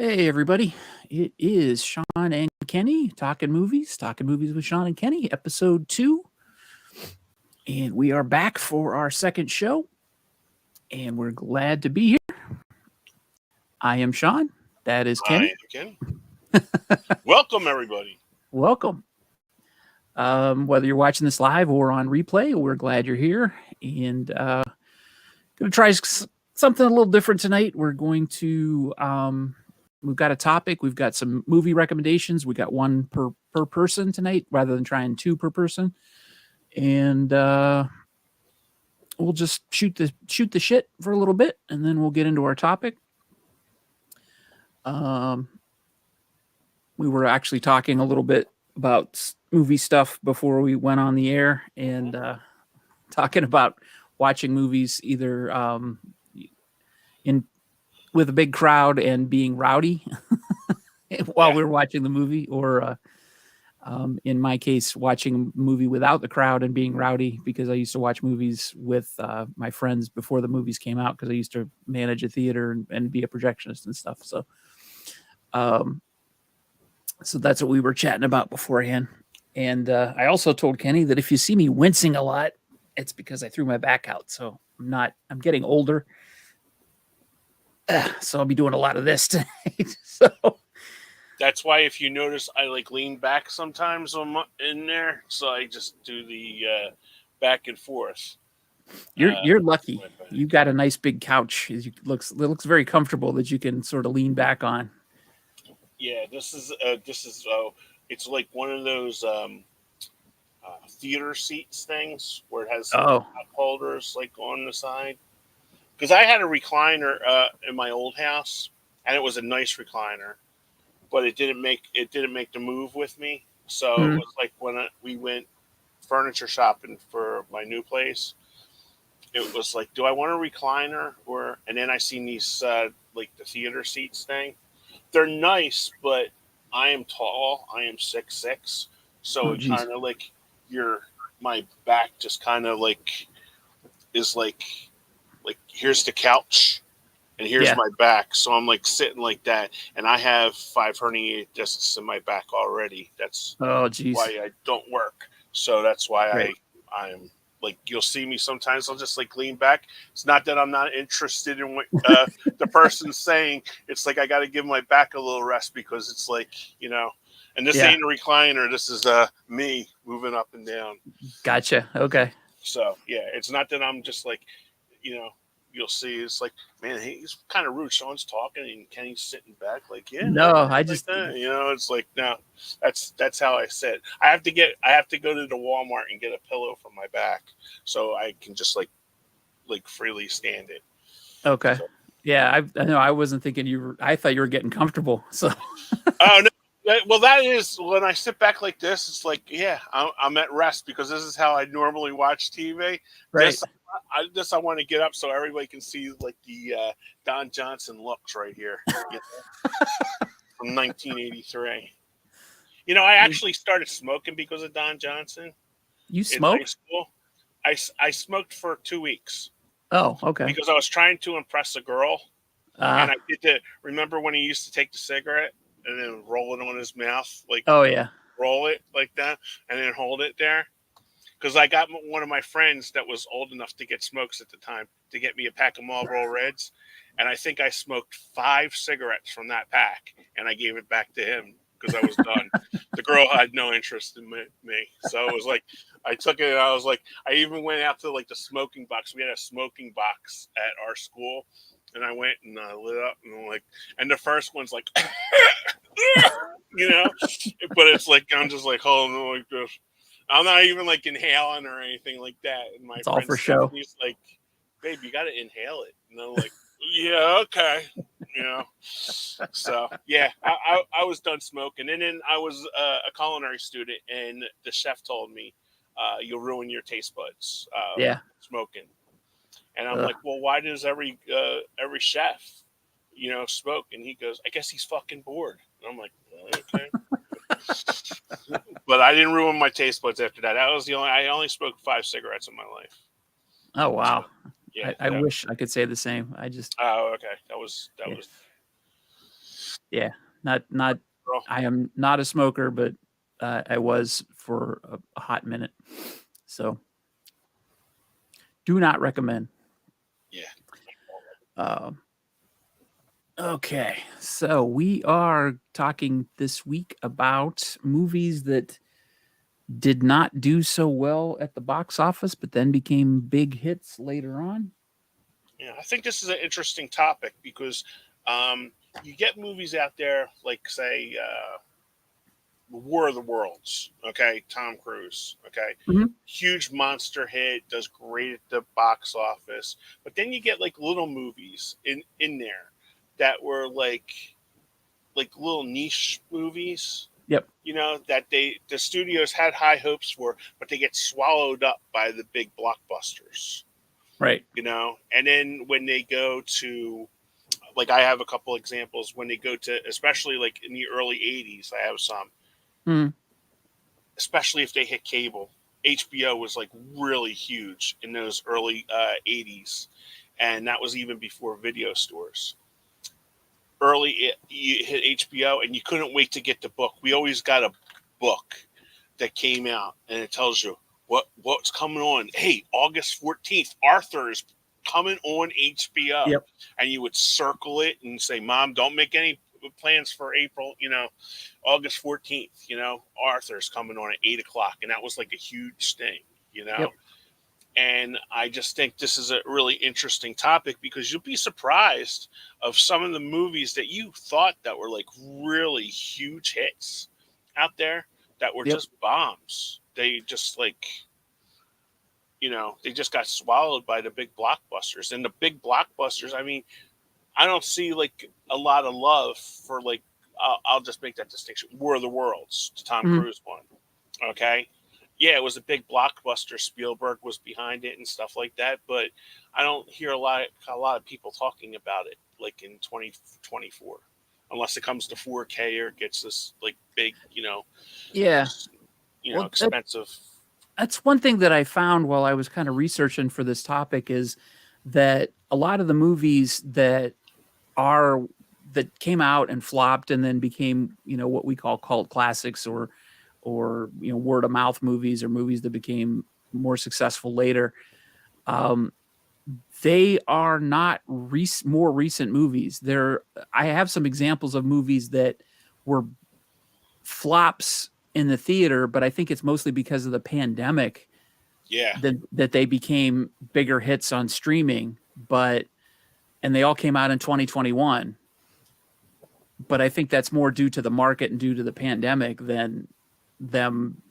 Hey, everybody. It is Sean and Kenny talking movies with Sean and Kenny, episode 2. And we are back for our second show. And we're glad to be here. I am Sean. That is I Kenny. am Ken. Welcome, everybody. Welcome. Whether you're watching this live or on replay, we're glad you're here. And going to try something a little different tonight. We're going to we've got a topic. We've got some movie recommendations. We got one per person tonight, rather than trying 2 per person. And we'll just shoot the shit for a little bit, and then we'll get into our topic. We were actually talking a little bit about movie stuff before we went on the air, and talking about watching movies either in with a big crowd and being rowdy while we were watching the movie, or in my case, watching a movie without the crowd and being rowdy, because I used to watch movies with my friends before the movies came out, because I used to manage a theater and be a projectionist and stuff. So that's what we were chatting about beforehand. And I also told Kenny that if you see me wincing a lot, it's because I threw my back out. So I'm getting older. So I'll be doing a lot of this tonight. So that's why, if you notice, I lean back sometimes in there, so I just do the back and forth. You're lucky. You've got a nice big couch. It looks very comfortable that you can sort of lean back on. Yeah, this is it's like one of those theater seats things where it has cup holders on the side. Because I had a recliner in my old house, and it was a nice recliner, but it didn't make the move with me. So it was like when we went furniture shopping for my new place, it was like, do I want a recliner? And then I seen these the theater seats thing. They're nice, but I am tall. I am 6'6", so it kind of my back just kind of is here's the couch and here's my back. So I'm sitting like that, and I have 5 herniated discs in my back already. That's why I don't work. So that's why I'm you'll see me sometimes. I'll just lean back. It's not that I'm not interested in what the person's saying. It's I got to give my back a little rest, because it's and this ain't a recliner. This is me moving up and down. Gotcha. Okay. So yeah, it's not that I'm just you'll see it's man, he's kind of rude. Sean's talking and Kenny's sitting back no, I just that. It's no, that's how I sit. I have to go to the Walmart and get a pillow for my back, so I can just freely stand it. Okay. So. Yeah, I know. I wasn't thinking I thought you were getting comfortable. So. Oh no. Well, that is when I sit back like this. It's I'm at rest, because this is how I normally watch TV. Right. I want to get up so everybody can see the Don Johnson looks right here, from 1983. I actually started smoking because of Don Johnson. You smoked? In high school. I smoked for 2 weeks. Oh, okay. Because I was trying to impress a girl, and I did remember when he used to take the cigarette and then roll it on his mouth, roll it like that, and then hold it there. Because I got one of my friends that was old enough to get smokes at the time to get me a pack of Marlboro Reds, and I think I smoked 5 cigarettes from that pack, and I gave it back to him because I was done. The girl had no interest in me, so it was I took it, and I was I even went out to the smoking box. We had a smoking box at our school, and I went and lit up, and and the first one's but it's I'm just holding it like this. I'm not even inhaling or anything like that. And my it's all for show. He's babe, you got to inhale it. And I'm yeah, okay. So yeah, I was done smoking. And then I was a culinary student, and the chef told me, you'll ruin your taste buds smoking. And I'm well, why does every chef, smoke? And he goes, I guess he's fucking bored. And I'm okay. But I didn't ruin my taste buds after that. That was I only smoked 5 cigarettes in my life. Oh wow. So, yeah. I wish I could say the same. I just. Oh, okay. That was. Yeah, not. Well, I am not a smoker, but I was for a hot minute. So, do not recommend. yeah. Um, okay, so we are talking this week about movies that did not do so well at the box office, but then became big hits later on. Yeah, I think this is an interesting topic because um, you get movies out there like, say, War of the Worlds. Okay, Tom Cruise. Okay, Mhm. huge monster hit, does great at the box office. But then you get like little movies in there that were like little niche movies. Yep. You know that the studios had high hopes for, but they get swallowed up by the big blockbusters. Right. You know, and then when they go to, like, I have a couple examples when they go to, especially like in the early '80s. I have some, Mm. especially if they hit cable. HBO was like really huge in those early '80s, and that was even before video stores. You hit HBO, and you couldn't wait to get the book. We always got a book that came out, and it tells you what's coming on. Hey, August 14th, Arthur is coming on HBO, Yep. and you would circle it and say, "Mom, don't make any plans for April. August 14th. Arthur's coming on at 8 o'clock," and that was like a huge thing. You Yep. know, and I just think this is a really interesting topic because you'll be surprised of some of the movies that you thought that were like really huge hits out there that were Yep. just bombs. They just they just got swallowed by the big blockbusters. And the big blockbusters, I mean, I don't see like a lot of love for, like, I'll just make that distinction. War of the Worlds, the Tom Mhm. Cruise one. Okay. Yeah, it was a big blockbuster. Spielberg was behind it and stuff like that, but I don't hear a lot of people talking about it like in 2024, unless it comes to 4K or it gets this like big, Yeah. Well, expensive. that's one thing that I found while I was kind of researching for this topic is that a lot of the movies are that came out and flopped and then became, what we call cult classics or word of mouth movies or movies that became more successful later. Um, they are not more recent movies. I have some examples of movies that were flops in the theater, but I think it's mostly because of the pandemic Yeah, that they became bigger hits on streaming, and they all came out in 2021. But I think that's more due to the market and due to the pandemic them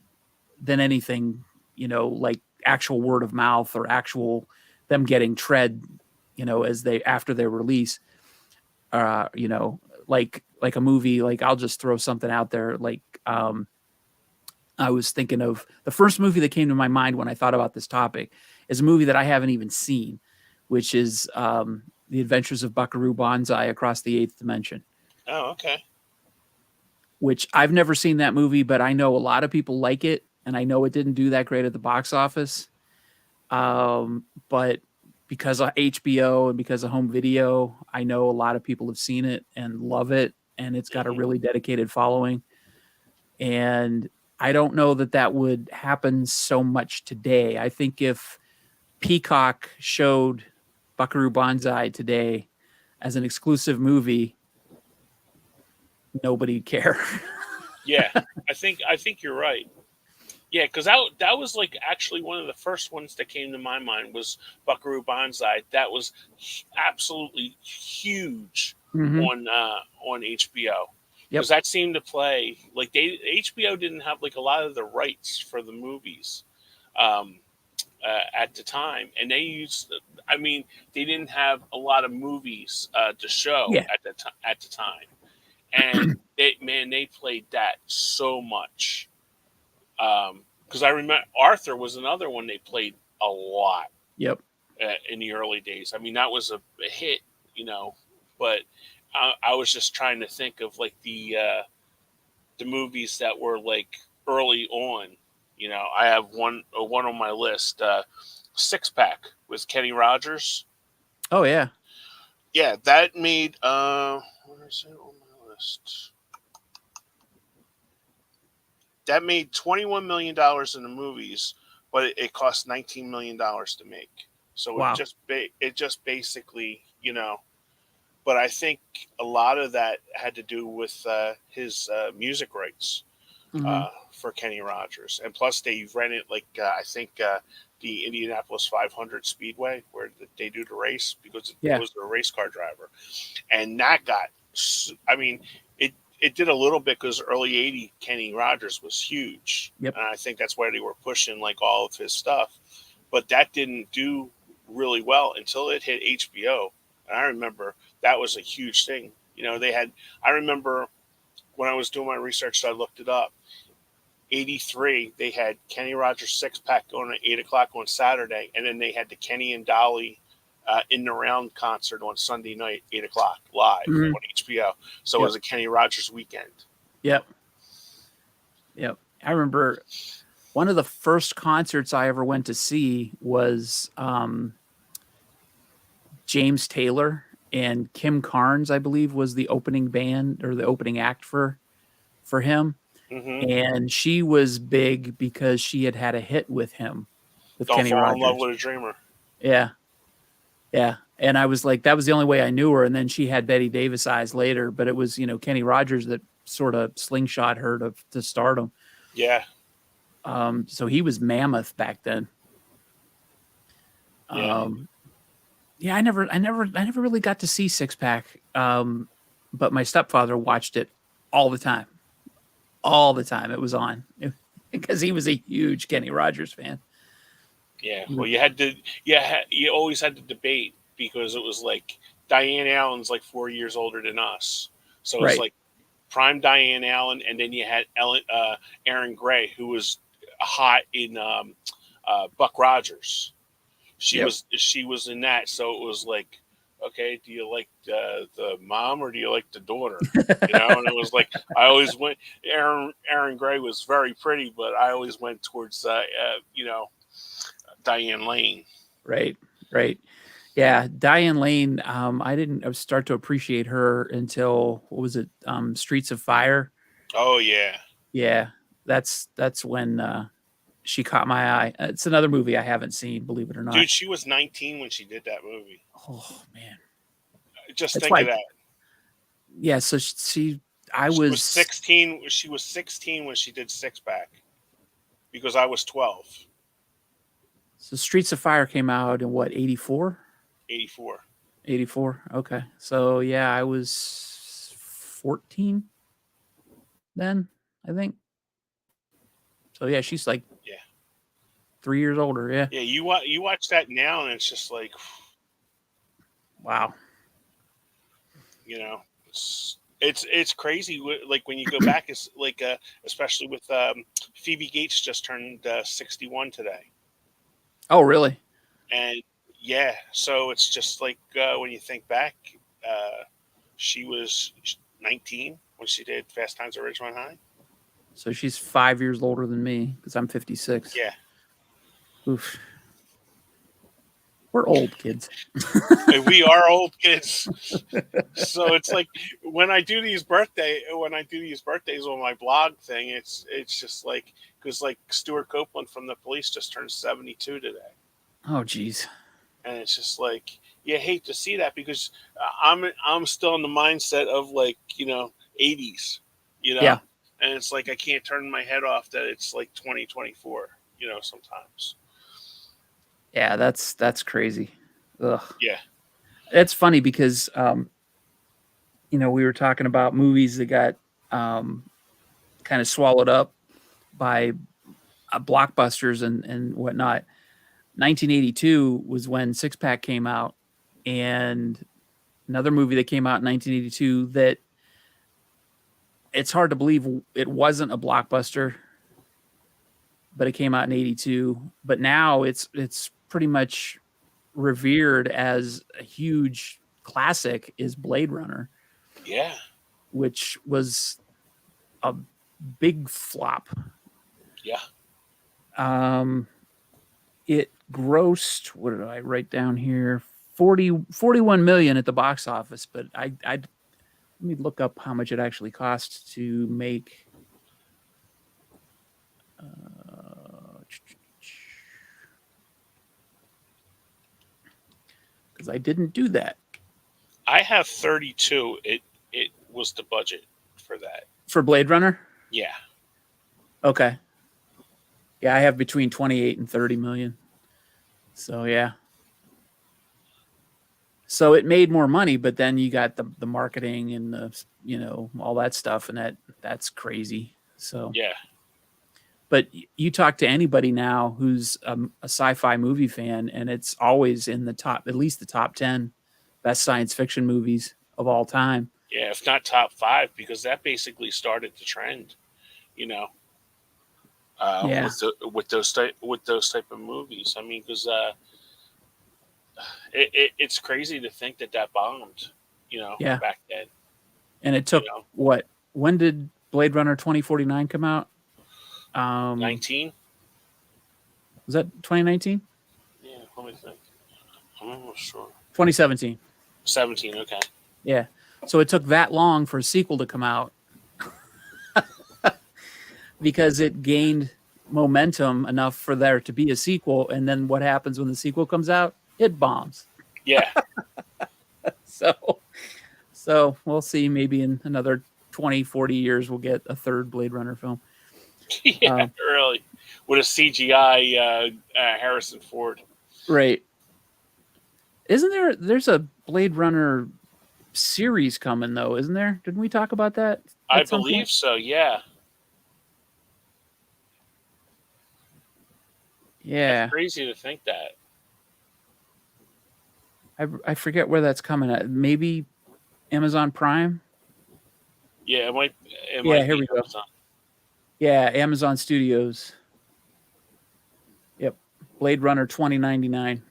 than anything, like actual word of mouth or actual them getting tread, as they after their release. Uh, you know, like a movie, like I'll just throw something out there. Like I was thinking of the first movie that came to my mind when I thought about this topic is a movie that I haven't even seen, which is The Adventures of Buckaroo Banzai Across the Eighth Dimension, oh, okay. which I've never seen that movie, but I know a lot of people like it, and I know it didn't do that great at the box office. But because of HBO and because of home video, I know a lot of people have seen it and love it, and it's got a Hmm. really dedicated following. And I don't know that that would happen so much today. I think if Peacock showed Buckaroo Banzai today as an exclusive movie, nobody'd care. Yeah, I think you're right. Yeah, because that was like actually one of the first ones that came to my mind was Buckaroo Banzai. That was absolutely huge Hmm. on HBO because Yep. that seemed to play like HBO didn't have like a lot of the rights for the movies um, at the time, and they used. I mean, they didn't have a lot of movies to show Yeah. at the time, and they played that so much because I remember Arthur was another one they played a lot Yep. in the early days. I mean, that was a hit, but I was just trying to think of like the movies that were like early on. I have one on my list, Six Pack with Kenny Rogers. Oh yeah. Yeah, that made what is it on my list. That made $21 million in the movies, but it cost $19 million to make. So Wow. it just basically, But I think a lot of that had to do with his music rights Hmm. for Kenny Rogers, and plus they rented I think the Indianapolis 500 Speedway where they do the race because it Yeah. was a race car driver, and that got. I mean, it did a little bit because early '80 Kenny Rogers was huge, Yep. and I think that's why they were pushing like all of his stuff, but that didn't do really well until it hit HBO, and I remember that was a huge thing. They had. I remember when I was doing my research, I looked it up. '83, they had Kenny Rogers six pack going at 8 o'clock on Saturday, and then they had the Kenny and Dolly in the round concert on Sunday night, 8 o'clock live Hmm. on HBO. So it Yep. was a Kenny Rogers weekend. Yep. Yep. I remember one of the first concerts I ever went to see was James Taylor and Kim Carnes, I believe, was the opening band or the opening act for him. Hmm. And she was big because she had had a hit with him, with Don't Kenny fall in love Rogers. with a dreamer. Yeah. Yeah. And I was like, that was the only way I knew her. And then she had Betty Davis eyes later, but it was, Kenny Rogers that sort of slingshot her to stardom. Yeah, So he was mammoth back then. yeah. Um, yeah, I never really got to see Six Pack. But my stepfather watched it all the time. All the time it was on because he was a huge Kenny Rogers fan. Yeah, He well, was you always had to debate because it was like Diane Allen's like 4 years older than us, so it's right. like prime Diane Allen, and then you had Aaron Gray, who was hot in Buck Rogers. Yep. She was in that, so it was like, okay, do you like the mom or do you like the daughter? And it was like I always went. Aaron Gray was very pretty, but I always went towards Diane Lane. Right. Right. Yeah, Diane Lane. I didn't start to appreciate her until what was it? Streets of Fire. Oh yeah, Yeah, that's when she caught my eye. It's another movie I haven't seen, believe it or not. dude, she was 19 when she did that movie. Oh man, Just that's think of why. that. Yeah, so I She was was 16. She was 16 when she did Six Pack because I was 12. so Streets of Fire came out in what 84? 84. 84. Okay, so yeah, I was 14 then, I think. So yeah, she's like Yeah, 3 years older. Yeah. yeah. You watch that now, and it's just like, Wow. it's crazy. Like when you go back, it's like especially with Phoebe Gates just turned 61 today, Oh really? and yeah, so it's just like when you think back, uh, she was 19 when she did Fast Times at Ridgemont High. So she's 5 years older than me because I'm 56. Yeah, Oof. We're old kids. and we are old kids. So it's like when I do these birthdays on my blog thing, it's just like because like Stuart Copeland from The Police just turned 72 today, Oh geez. and it's just like you hate to see that because I'm still in the mindset of like 80s, Yeah. and it's like I can't turn my head off that it's like 2024, sometimes. Yeah, that's crazy. Ugh. Yeah, It's funny because we were talking about movies that got kind of swallowed up by blockbusters and whatnot. 1982 was when Six Pack came out, and another movie that came out in 1982 that it's hard to believe it wasn't a blockbuster, but it came out in 82. But now it's pretty much revered as a huge classic is Blade Runner, yeah, which was a big flop. yeah. Um, it grossed, what did I write down here? 41 million at the box office, but I Let me look up how much it actually costs to make. Because I didn't do that I have 32. It was the budget for that. for Blade Runner. Yeah. Okay. Yeah, I have between 28 and 30 million. So yeah. So it made more money, but then you got the marketing and the all that stuff, and that's crazy. So Yeah. but you talk to anybody now who's a sci-fi movie fan, and it's always in the top, at least the top 10 best science fiction movies of all time. Yeah, if not top 5, because that basically started the trend. You know, Yeah. with those type of movies. I mean, because it's crazy to think that bombed. Yeah. Back then. And it You took know, what? When did Blade Runner 2049 come out? 19. Was that 2019? Yeah, let me think. I'm almost sure. 2017. 17. Okay. Yeah. So it took that long for a sequel to come out because it gained momentum enough for there to be a sequel. And then what happens when the sequel comes out? It bombs. Yeah. So we'll see. Maybe in another 20, 40 years, we'll get a third Blade Runner film. Yeah. Really. With a CGI Harrison Ford. Right. There's a Blade Runner series coming though, isn't there? Didn't we talk about that I at some believe point? so. Yeah. That's Yeah. crazy to think that. I forget where that's coming at. Maybe Amazon Prime? Yeah, it might. It Yeah, might here be we go. Amazon. Yeah, Amazon Studios. Yep. Blade Runner 2099.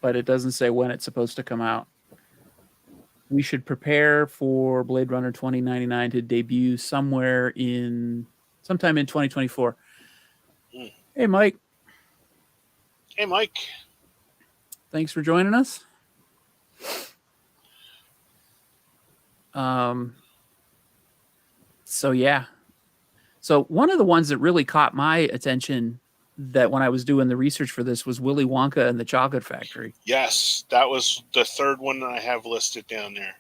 But it doesn't say when it's supposed to come out. We should prepare for Blade Runner 2099 to debut sometime in 2024. Mm. Hey, Mike. Hey, Mike. Thanks for joining us. So yeah. So one of the ones that really caught my attention that when I was doing the research for this was Willy Wonka and the Chocolate Factory. Yes, that was the third one that I have listed down there.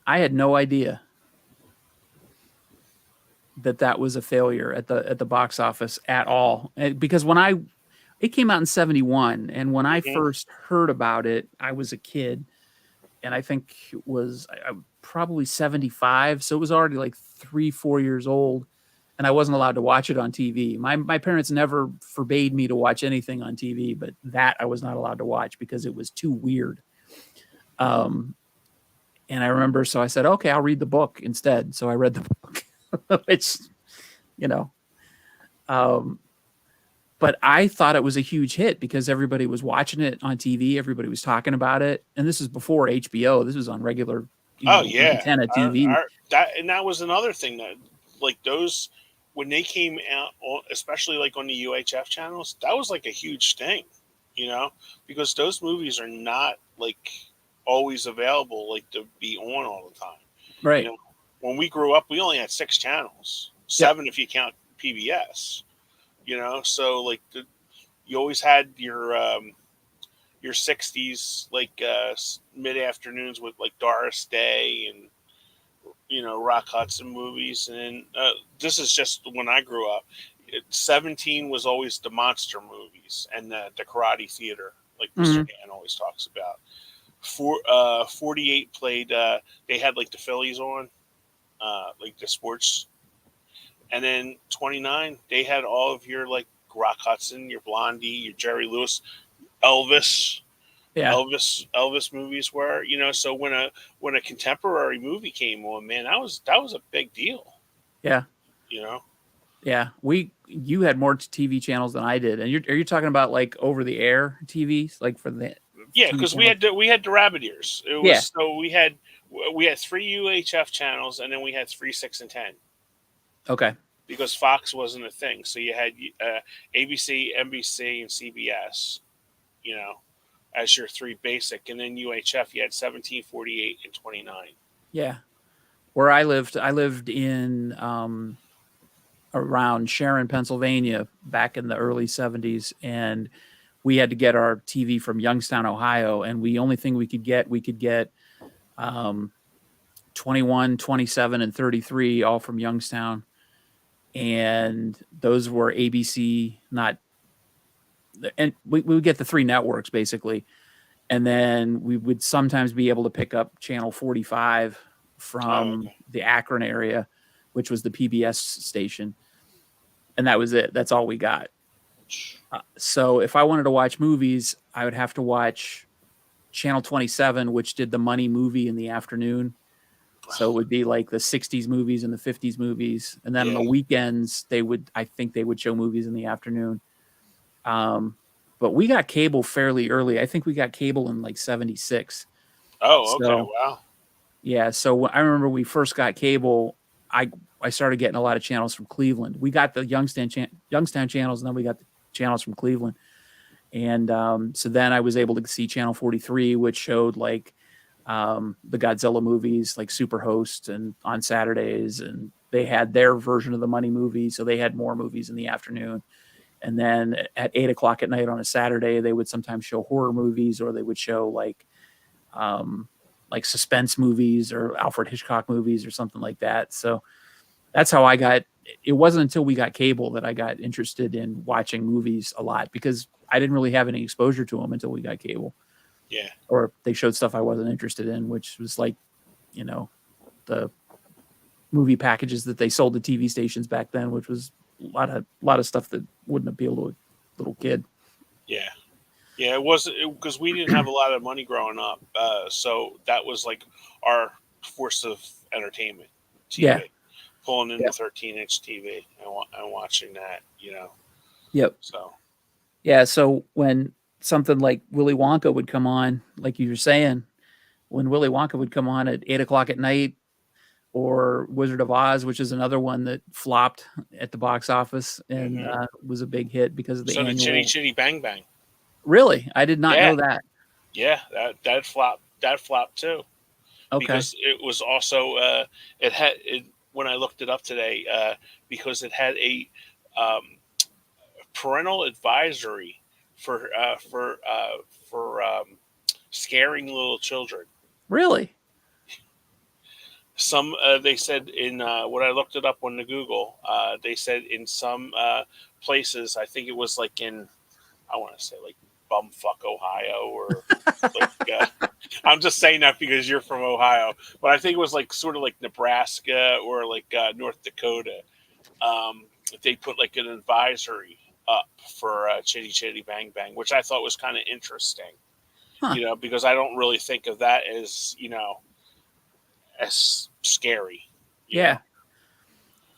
I had no idea that was a failure at the box office at all. Because it came out in 71, and when I first heard about it, I was a kid, and I think it was probably 75, so it was already like 3-4 years old, and I wasn't allowed to watch it on TV. My parents never forbade me to watch anything on TV, but that I was not allowed to watch because it was too weird. And I remember, so I said, okay, I'll read the book instead. So I read the book, which, but I thought it was a huge hit because everybody was watching it on TV. Everybody was talking about it. And this is before HBO. This was on regular, antenna TV. That was another thing that, like, those, when they came out, especially like on the UHF channels, that was like a huge thing, because those movies are not like always available, like to be on all the time. Right. When we grew up, we only had 6 channels, 7 if you count PBS. So like you always had your 60s like mid afternoons with like Doris Day and Rock Hudson movies, and this is just when I grew up. 17 was always the monster movies and the Karate Theater, like Mr. Dan always talks about. 48 played. They had like the Phillies on, like the sports, and then 29 they had all of your like Rock Hudson, your Blondie, your Jerry Lewis, Elvis. Yeah. Elvis movies were, so when a contemporary movie came on, man, that was a big deal. Yeah. Yeah. You had more TV channels than I did. And are you talking about like over the air TVs, like for the because we had the rabbit ears. So we had 3 UHF channels, and then we had 3, 6, and 10. Okay. Because Fox wasn't a thing, so you had ABC, NBC, and CBS. as your three basic, and then UHF you had 17, 48, and 29. Yeah. Where I lived in around Sharon, Pennsylvania, back in the early '70s, and we had to get our TV from Youngstown, Ohio, and we could get um, 21, 27, and 33, all from Youngstown, and those were ABC, not, and we would get the three networks basically, and then we would sometimes be able to pick up channel 45 Oh, from okay. the Akron area, which was the PBS station, and that was it. That's all we got. So if I wanted to watch movies, I would have to watch channel 27, which did the money movie in the afternoon. So it would be like the '60s movies and the '50s movies, and then on Yeah. the weekends I think they would show movies in the afternoon. Um, but we got cable fairly early. I think we got cable in like '76. Oh, okay. So Wow. yeah, so I remember we first got cable. I I started getting a lot of channels from Cleveland. We got the Youngstown channels, and then we got the channels from Cleveland. And so then I was able to see channel 43, which showed like the Godzilla movies, like Superhost, and on Saturdays, and they had their version of the money movie, so they had more movies in the afternoon. And then at 8 o'clock at night on a Saturday, they would sometimes show horror movies, or they would show um, like suspense movies or Alfred Hitchcock movies or something like that. So that's how I got. It wasn't until we got cable that I got interested in watching movies a lot, because I didn't really have any exposure to them until we got cable, Yeah. or they showed stuff I wasn't interested in, which was like, you know, the movie packages that they sold to TV stations back then, which was a lot of stuff that wouldn't appeal to a little kid. Yeah. Yeah. It wasn't because we didn't have a lot of money growing up, so that was like our force of entertainment, Yeah. TV, pulling in the Yep. 13-inch TV and watching that. Yep. So Yeah. So when something like Willy Wonka would come on, like you were saying, when Willy Wonka would come on at 8 o'clock at night, or Wizard of Oz, which is another one that flopped at the box office and hmm was a big hit because of the so did Chitty annual. Chitty Bang Bang. Really, I did not Yeah. know that. Yeah. That flopped. That flopped too. Okay, Because it was also it had it, when I looked it up today, because it had a um, parental advisory for scaring little children. really? Some they said in when I looked it up on the Google, they said in some places, I think it was like in, I want to say like bumfuck Ohio, or like I'm just saying that because you're from Ohio, but I think it was like sort of like Nebraska or like North Dakota. They put like an advisory up for Chitty Chitty Bang Bang, which I thought was kind of interesting. Huh? Because I don't really think of that as as scary. You know, Yeah,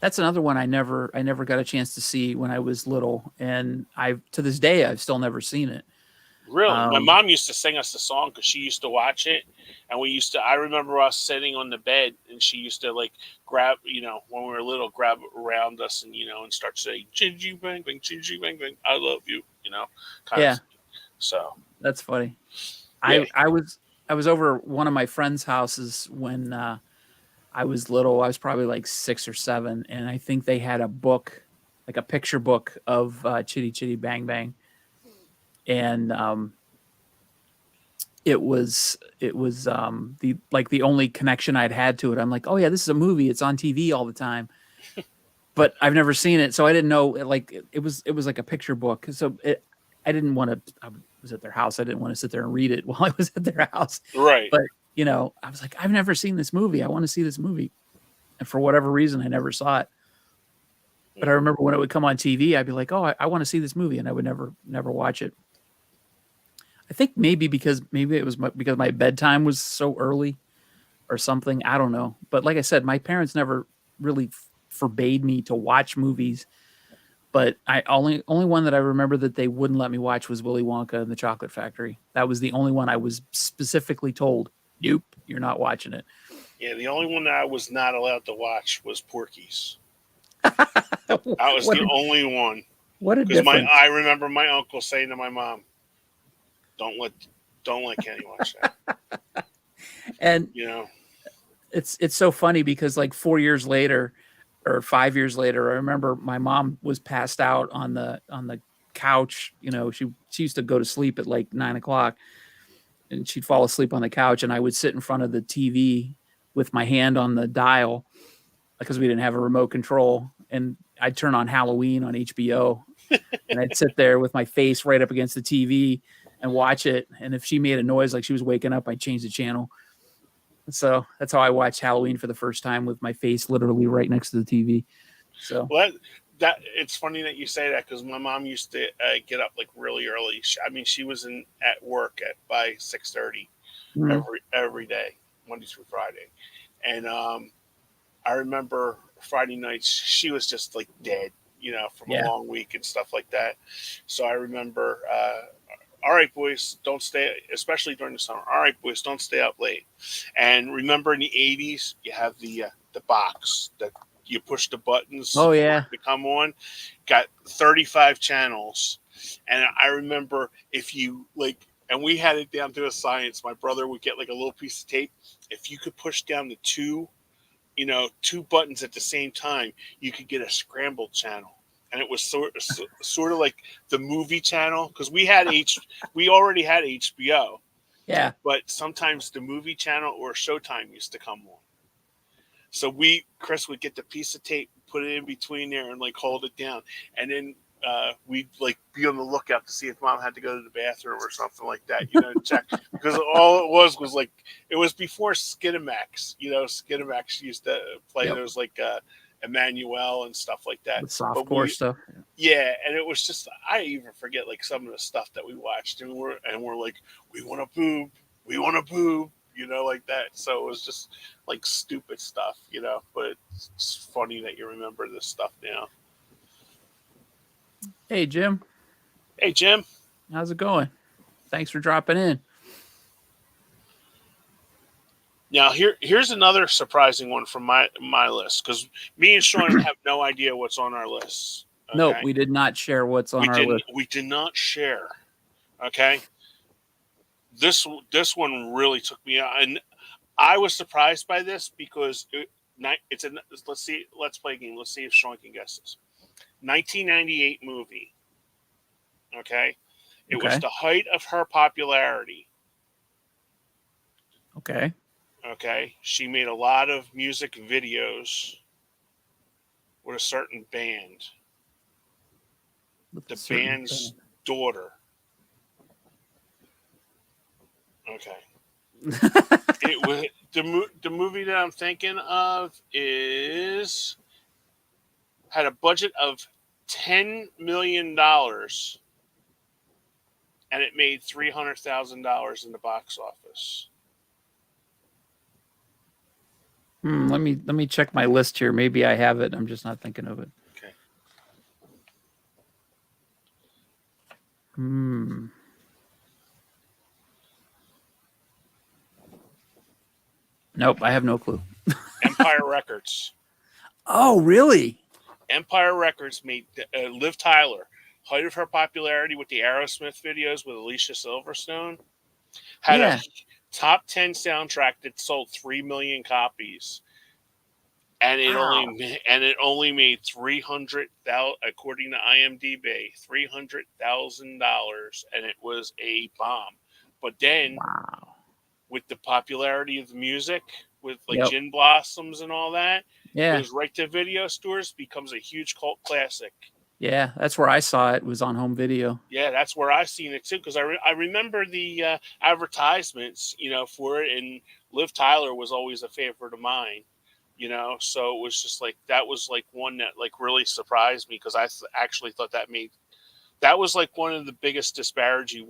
that's another one I never got a chance to see when I was little, and I to this day I've still never seen it. really. My Um, mom used to sing us the song because she used to watch it, and we used to. I remember us sitting on the bed, and she used to like grab, when we were little, grab around us, and and start saying "Chitty Bang Bang, Chitty Bang Bang, I love you," kind of. yeah, Thing. So that's funny. yeah. I was over at one of my friends' houses when I was little. I was probably like 6 or 7, and I think they had a book, like a picture book of Chitty Chitty Bang Bang, and it was the only connection I'd had to it. I'm like, oh yeah, this is a movie. It's on TV all the time, but I've never seen it, so I didn't know. It was like a picture book, so I didn't want to. I was at their house. I didn't want to sit there and read it while I was at their house, Right. but I was like, I've never seen this movie. I want to see this movie, and for whatever reason, I never saw it. But I hmm remember when it would come on TV, I'd be like, "Oh, I want to see this movie," and I would never watch it. I think maybe it was because my bedtime was so early or something. I don't know. But like I said, my parents never really forbade me to watch movies. But I only one that I remember that they wouldn't let me watch was Willy Wonka and the Chocolate Factory. That was the only one I was specifically told, "Nope, you're not watching it." Yeah. The only one that I was not allowed to watch was Porky's. That was what the a, only one what a because difference. I remember my uncle saying to my mom, "Don't let Don't let Kenny watch that. And You know, it's so funny because like 4 years later or 5 years later, I remember my mom was passed out on the couch. You know, she used to go to sleep at like 9 o'clock, and she'd fall asleep on the couch, and I would sit in front of the TV with my hand on the dial because we didn't have a remote control, and I'd turn on Halloween on HBO, and I'd sit there with my face right up against the TV and watch it. And if she made a noise like she was waking up, I'd change the channel. So that's how I watched Halloween for the first time, with my face literally right next to the TV. So, well, that it's funny that you say that because my mom used to get up like really early. She was in at work at by 6:30 mm, every day, Monday through Friday, and I remember Friday nights she was just like dead, from a yeah. long week and stuff like that. So I remember, all right, boys, don't stay, especially during the summer. All right, boys, don't stay up late. And remember, in the '80s, you have the box that you push the buttons Oh for yeah. it to come on. Got 35 channels, and I remember if you like. And we had it down to a science. My brother would get like a little piece of tape. If you could push down the two buttons at the same time, you could get a scrambled channel. And it was sort of like the movie channel because we already had HBO, Yeah. but sometimes the movie channel or Showtime used to come on. So Chris would get the piece of tape, put it in between there, and like hold it down, and then we'd like be on the lookout to see if mom had to go to the bathroom or something like that, check because all it was like it was before Skinamax. Skinamax used to play Yep. those like Emmanuel and stuff like that. The soft But core stuff. yeah, and it was just I even forget like some of the stuff that we watched, and we're like we want a boob, like that. So it was just like stupid stuff, But it's funny that you remember this stuff now. Hey Jim, Hey, Jim. how's it going? Thanks for dropping in. Now here's another surprising one from my list because me and Sean have no idea what's on our list. Nope, Okay, we did not share what's on our list. we did not share. Okay, this one really took me out, and I was surprised by this because it's a let's play a game. Let's see if Sean can guess this. 1998 movie. Okay, it was Okay. the height of her popularity. Okay. Okay, she made a lot of music videos with a certain band. With a The certain band's daughter. Okay, thing. it was the movie that I'm thinking of is had a budget of $10 million, and it made $300,000 in the box office. Let me check my list here. Maybe I have it. I'm just not thinking of it. Okay. Hmm. Nope, I have no clue. Empire Records. Oh, really? Empire Records made Liv Tyler, height of her popularity with the Aerosmith videos with Alicia Silverstone, had a Yeah. top 10 soundtrack that sold 3 million copies. And Wow. it only made 300,000, according to IMDb, $300,000, and it was a bomb. But then, Wow. with the popularity of the music, with like Yep. Gin Blossoms and all that, Yeah. goes right to video stores, becomes a huge cult classic. Yeah. That's where I saw it. It was on home video. Yeah, that's where I seen it too, because I remember the advertisements, for it, and Liv Tyler was always a favorite of mine. So it was just like that was like one that like really surprised me because I actually thought that was like one of the biggest disparaging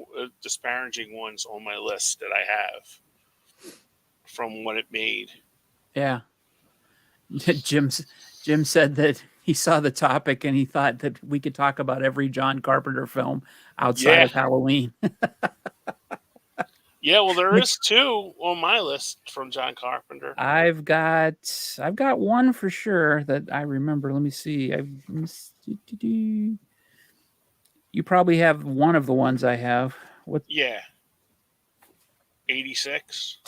ones on my list that I have from what it made. Yeah. Jim said that he saw the topic and he thought that we could talk about every John Carpenter film outside Yeah, of Halloween. yeah. Well, there is two on my list from John Carpenter. I've got one for sure that I remember. Let me see. You probably have one of the ones I have. What Yeah, 86.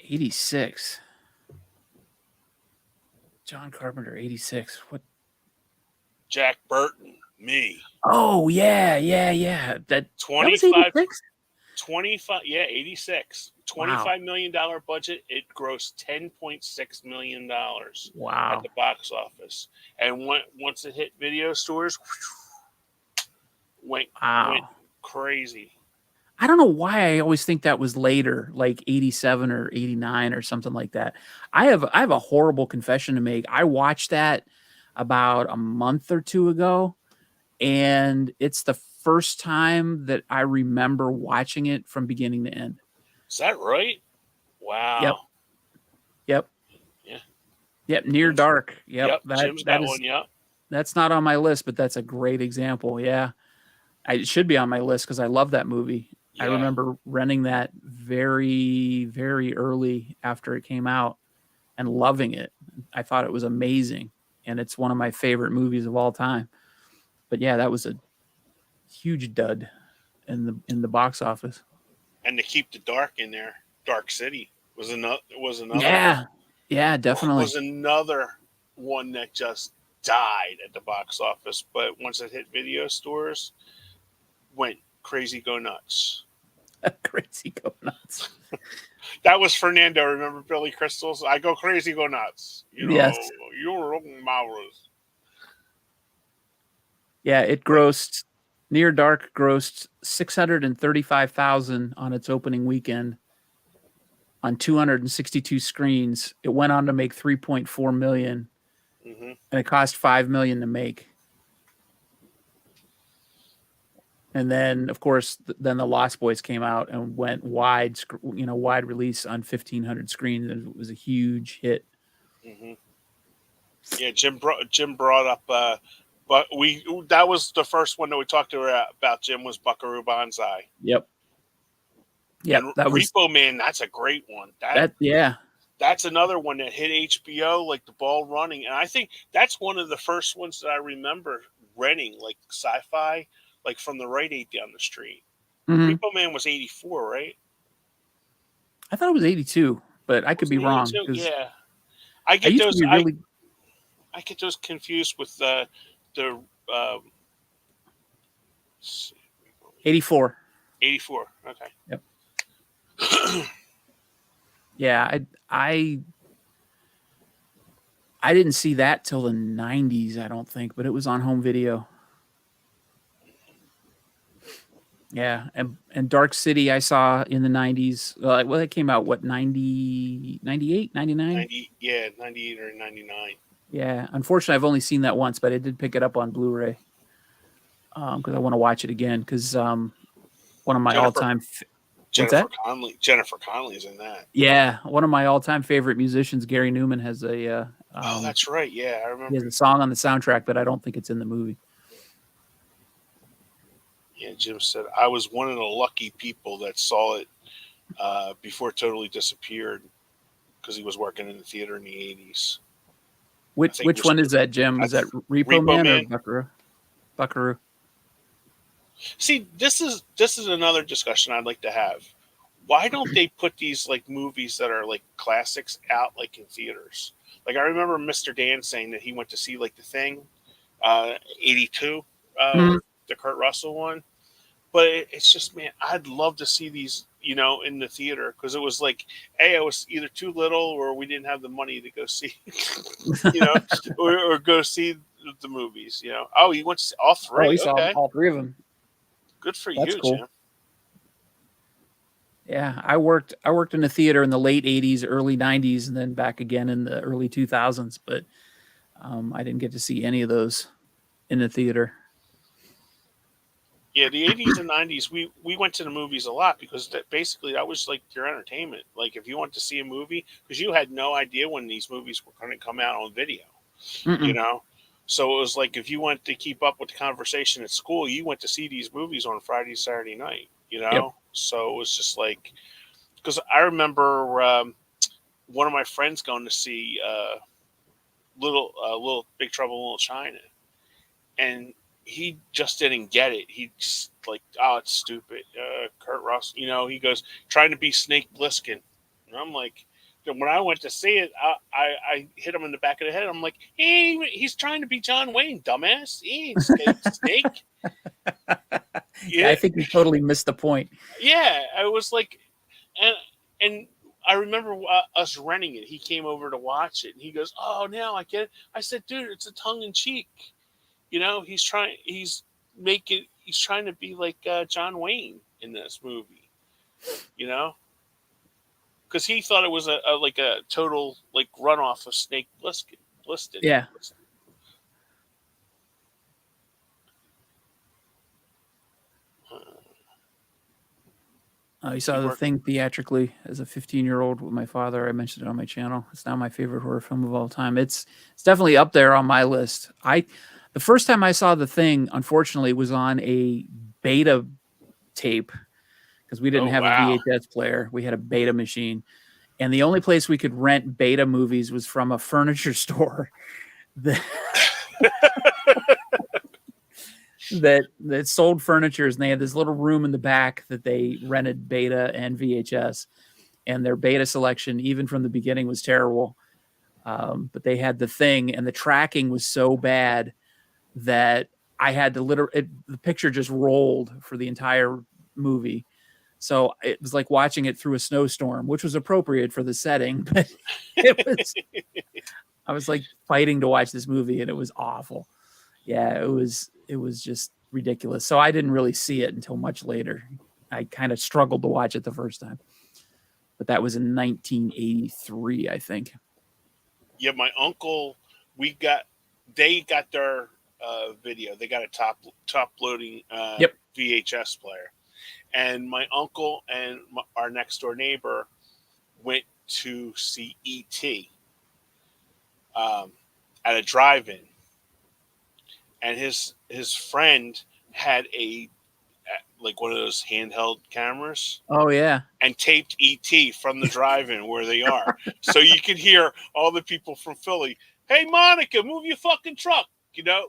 86. John Carpenter, 86. What? Jack Burton, me. Oh, yeah. That was 25, 86? 25, yeah, 86. Wow. $25 million budget. It grossed $10.6 million at Wow. the box office. And once it hit video stores, went Wow. crazy. I don't know why I always think that was later, like 87 or 89 or something like that. I have a horrible confession to make. I watched that about a month or two ago, and it's the first time that I remember watching it from beginning to end. Is that right? Yep. Wow. Yep. Yeah. Yep. Near Jim's, Dark. Yep. yep. Jim's That got is one. Yep. that's not on my list, but that's a great example. Yeah. It should be on my list because I love that movie. I Yeah. remember renting that very, very early after it came out and loving it. I thought it was amazing, and it's one of my favorite movies of all time. But yeah, that was a huge dud in the box office. And to keep the dark in there, Dark City Yeah, yeah, definitely. was another one that just died at the box office. But once it hit video stores, went crazy, go nuts. Crazy go nuts. That was Fernando. Remember Billy Crystal's? I go crazy, go nuts. Yes. You're marvelous. Yeah, it grossed Near Dark grossed 635,000 on its opening weekend on 262 screens. It went on to make 3.4 million, Mm-hmm. and it cost 5 million to make. And then, of course, then the Lost Boys came out and went wide release on 1,500 screens, and it was a huge hit. Mm-hmm. Yeah, Jim brought up, but that was the first one that we talked to about. Jim was Buckaroo Banzai. Yep. And Repo Man, that's a great one. Yeah. That's another one that hit HBO like the ball running, and I think that's one of the first ones that I remember renting, like sci-fi, like from the Rite Aid down the street. Mm-hmm. Repo Man was 84, right? I thought it was 82, but I could be wrong. Yeah, I used to be really. I get those confused with the 84. 84. Okay. Yep. Yeah, I didn't see that till the 90s, I don't think, but it was on home video. Yeah, and Dark City I saw in the 90s. Well, it came out, what, 90, 98, 99? 90, yeah, 98 or 99. Yeah, unfortunately, I've only seen that once, but I did pick it up on Blu-ray because I want to watch it again because one of my all-time... Jennifer Connelly's in that. Yeah, one of my all-time favorite musicians, Gary Newman, has a... oh, that's right. Yeah, I remember. He has a song on the soundtrack, but I don't think it's in the movie. Yeah, Jim said, I was one of the lucky people that saw it before it totally disappeared because he was working in the theater in the 80s. Which one is that, Jim? Is that Repo Man or Buckaroo? See, this is another discussion I'd like to have. Why don't they put these like movies that are like classics out like in theaters? Like I remember Mr. Dan saying that he went to see like The Thing, 82, the Kurt Russell one. But it's just, man, I'd love to see these, in the theater because it was like, I was either too little or we didn't have the money to go see, or go see the movies. Oh, you went to see all three? Oh, he saw all three of them. Good for That's you, cool. Jim. Yeah, I worked in the theater in the late 80s, early 90s, and then back again in the early 2000s. But I didn't get to see any of those in the theater. Yeah, the 80s and 90s, we went to the movies a lot because basically that was like your entertainment. Like if you wanted to see a movie, because you had no idea when these movies were going to come out on video, So it was like if you wanted to keep up with the conversation at school, you went to see these movies on Friday, Saturday night, Yep. So it was just like, because I remember one of my friends going to see Little Big Trouble in Little China, and he just didn't get it. He just like, oh, it's stupid. Kurt Russell, he goes trying to be Snake Plissken, and I'm like, when I went to see it, I hit him in the back of the head. I'm like, he's trying to be John Wayne, dumbass. He ain't Snake. Yeah, I think you totally missed the point. Yeah, I was like, and I remember us renting it. He came over to watch it, and he goes, "Oh, now I get it." I said, "Dude, it's a tongue in cheek." He's trying. He's trying to be like John Wayne in this movie. Because he thought it was like a total like runoff of Snake Plissken. Yeah. I saw The Thing theatrically as a 15-year-old with my father. I mentioned it on my channel. It's now my favorite horror film of all time. It's definitely up there on my list. The first time I saw The Thing, unfortunately, was on a beta tape because we didn't have a VHS player. We had a beta machine. And the only place we could rent beta movies was from a furniture store that sold furnitures, and they had this little room in the back that they rented beta and VHS, and their beta selection, even from the beginning, was terrible. But they had The Thing, and the tracking was so bad that I had to the picture just rolled for the entire movie. So it was like watching it through a snowstorm, which was appropriate for the setting, but I was like fighting to watch this movie, and it was awful. Yeah, it was just ridiculous. So I didn't really see it until much later. I kind of struggled to watch it the first time. But that was in 1983, I think. Yeah, my uncle, they got their video. They got a top loading VHS player. And my uncle and our next door neighbor went to see E.T. At a drive-in, and his friend had like one of those handheld cameras. Oh yeah, and taped ET from the drive-in where they are, so you could hear all the people from Philly. Hey, Monica, move your fucking truck.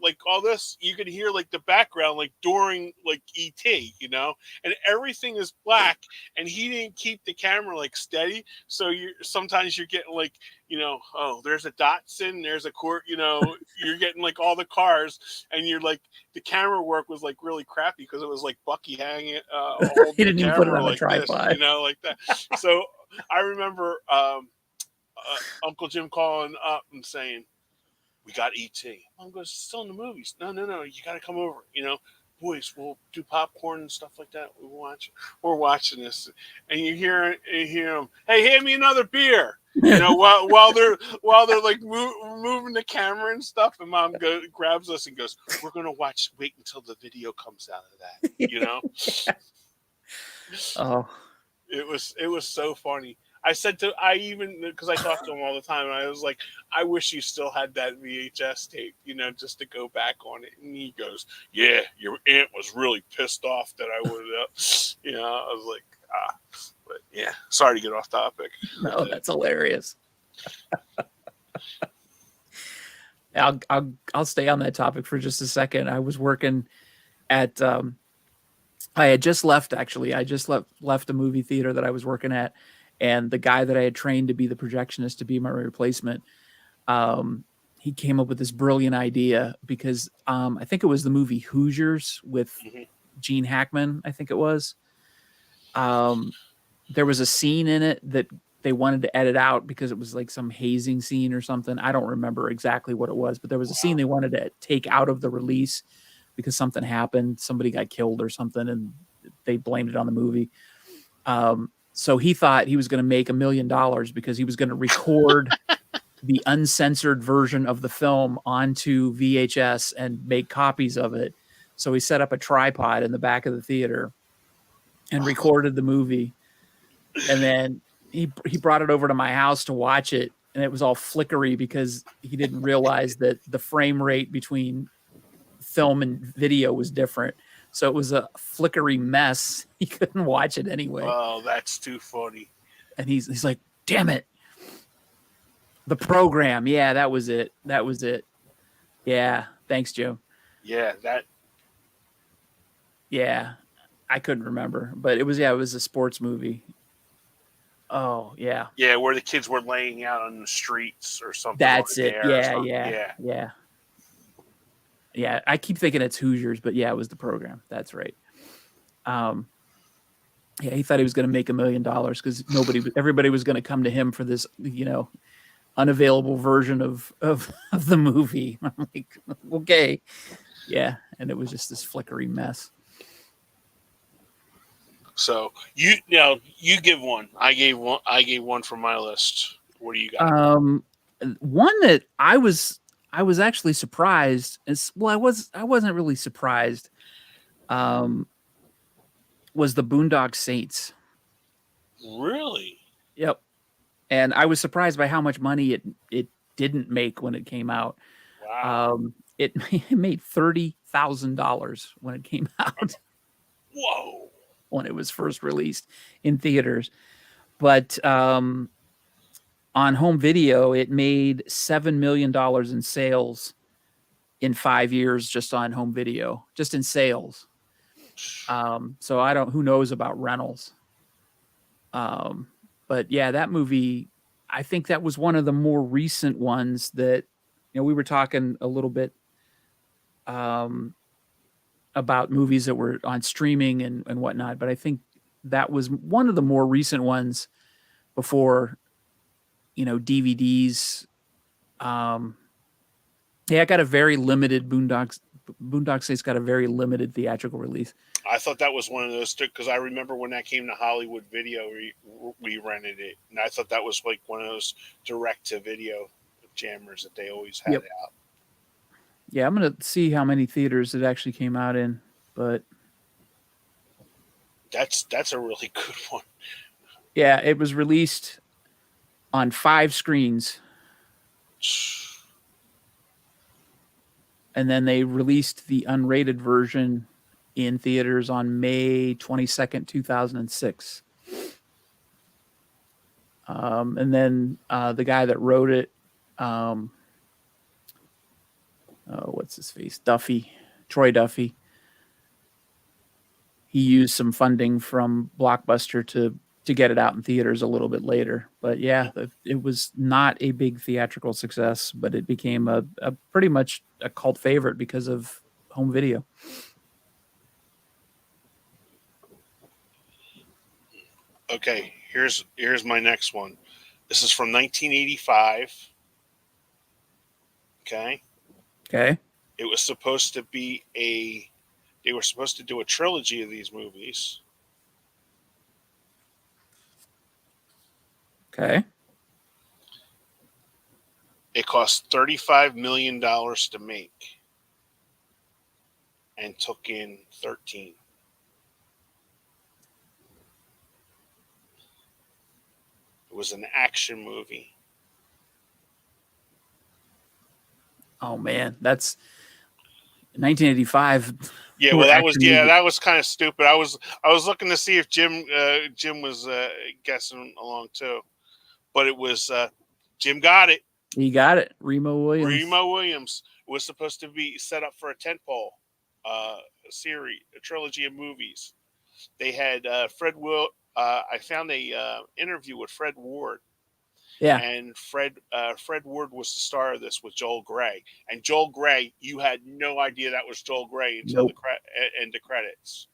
Like all this, you can hear like the background, like during like ET, and everything is black, and he didn't keep the camera like steady. So sometimes you're getting like, oh, there's a Datsun, there's a Court, you're getting like all the cars, and you're like, the camera work was like really crappy because it was like Bucky hanging. He didn't even put it on a tripod, this, like that. So I remember Uncle Jim calling up and saying, "We got E.T." Mom goes, "It's still in the movies." No, you got to come over. Boys, we'll do popcorn and stuff like that. We're watching this, and you hear them. Hey, hand me another beer. While they're like moving the camera and stuff, and Mom grabs us and goes, "We're gonna wait until the video comes out of that." Oh, it was so funny. Because I talked to him all the time, and I was like, I wish you still had that VHS tape, just to go back on it. And he goes, "Yeah, your aunt was really pissed off that I would have," I was like, but yeah, sorry to get off topic. No, that's hilarious. I'll stay on that topic for just a second. I was working at, I had just left, actually. I just left a movie theater that I was working at. And the guy that I had trained to be the projectionist, to be my replacement, he came up with this brilliant idea because I think it was the movie Hoosiers with Gene Hackman, I think it was. There was a scene in it that they wanted to edit out because it was like some hazing scene or something. I don't remember exactly what it was, but there was a scene they wanted to take out of the release because something happened. Somebody got killed or something, and they blamed it on the movie. So he thought he was going to make $1 million because he was going to record the uncensored version of the film onto VHS and make copies of it. So he set up a tripod in the back of the theater and recorded the movie. And then he brought it over to my house to watch it. And it was all flickery because he didn't realize that the frame rate between film and video was different. So it was a flickery mess. He couldn't watch it anyway. Oh, that's too funny. And he's like, "Damn it. The program." Yeah, that was it. Yeah. Thanks, Joe. Yeah, Yeah, I couldn't remember, but it was it was a sports movie. Oh yeah, Yeah, where the kids were laying out on the streets or something, or that's it. there or Yeah, something. yeah, Yeah. yeah, yeah. I keep thinking it's Hoosiers, but yeah, it was the program. That's right. Um, yeah, he thought he was going to make $1 million because everybody was going to come to him for this, unavailable version of the movie. I'm like, okay, yeah, and it was just this flickery mess. So you give one. I gave one. I gave one from my list. What do you got? One that I was actually surprised is well, I wasn't really surprised. Um, was the Boondock Saints. Really? Yep, and I was surprised by how much money it didn't make when it came out. Wow. It it made $30,000 when it came out Whoa. when it was first released in theaters, but on home video it made $7 million in sales in 5 years just on home video, just in sales. So I don't, who knows about rentals. Um, but yeah, that movie, I think that was one of the more recent ones that, we were talking a little bit um, about movies that were on streaming and whatnot, but I think that was one of the more recent ones before, DVDs. Um, yeah, it got a very limited Boondock Saints got a very limited theatrical release. I thought that was one of those because I remember when that came to Hollywood Video, we rented it, and I thought that was like one of those direct to video jammers that they always had Yep. out. Yeah, I'm gonna see how many theaters it actually came out in, but That's a really good one. yeah, it was released on 5 screens, and then they released the unrated version in theaters on May 22nd, 2006. And then the guy that wrote it, what's his face? Troy Duffy. He used some funding from Blockbuster to get it out in theaters a little bit later. But yeah, it was not a big theatrical success, but it became a pretty much a cult favorite because of home video. Okay, here's my next one. This is from 1985. Okay. Okay. It was supposed to be they were supposed to do a trilogy of these movies. Okay. It cost $35 million to make and took in 13. It was an action movie. Oh man, that's 1985. Yeah, well, that was kind of stupid. I was looking to see if Jim was guessing along too, but it was Jim got it. He got it. Remo Williams. Remo Williams was supposed to be set up for a tentpole series, a trilogy of movies. They had Fred Will. I found a interview with Fred Ward. Yeah. And Fred Ward was the star of this with Joel Grey. And Joel Grey, you had no idea that was Joel Grey until Nope. the credits.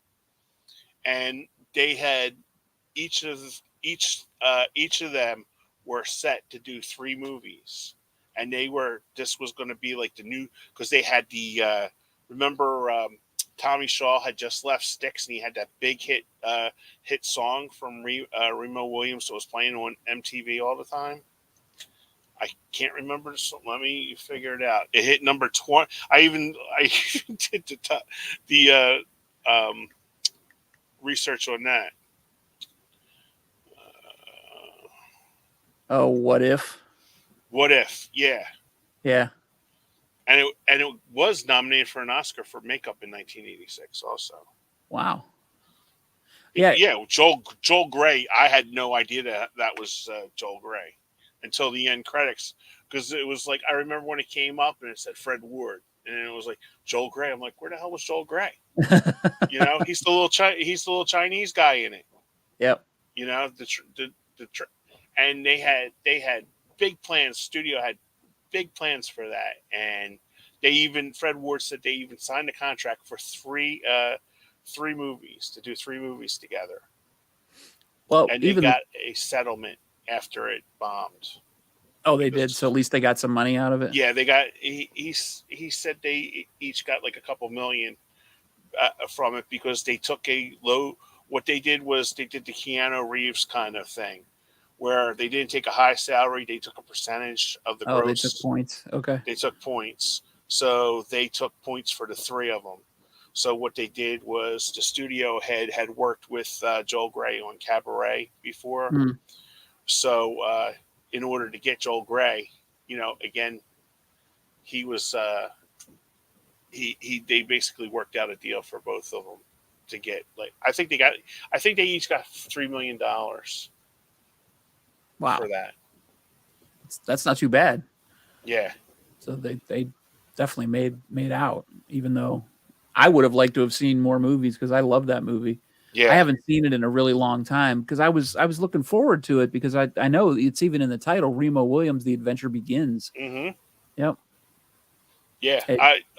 And they had each of them were set to do 3 movies, and this was going to be like the new, because they had the remember Tommy Shaw had just left Styx, and he had that big hit song from Remo Williams that was playing on MTV all the time. I can't remember. So let me figure it out. It hit number 20. I even did the research on that. Oh, What If? What If? Yeah. Yeah. And it was nominated for an Oscar for makeup in 1986 also. Wow. Yeah. Yeah, Joel Grey, I had no idea that was Joel Grey until the end credits, because it was like, I remember when it came up and it said Fred Ward, and it was like Joel Grey. I'm like, where the hell was Joel Grey? He's the he's the little Chinese guy in it. Yep. And they had big plans. Studio had big plans for that, and Fred Ward said they even signed a contract for three movies to do three movies together, Well, and they got a settlement after it bombed. Oh, they did. So at least they got some money out of it. Yeah, they got. He said they each got like a couple million from it because they took a low. What they did was they did the Keanu Reeves kind of thing, where they didn't take a high salary; they took a percentage of the gross. They took points. Okay. They took points, so they took points for the three of them. So what they did was the studio head had worked with Joel Grey on Cabaret before, so in order to get Joel Grey, again, he was they basically worked out a deal for both of them to get I think they each got $3 million. Wow. For that. That's not too bad. Yeah. So they definitely made out, even though I would have liked to have seen more movies because I love that movie. Yeah. I haven't seen it in a really long time because I was looking forward to it because I know it's even in the title, Remo Williams, The Adventure Begins. Mm-hmm. Yep. Yeah.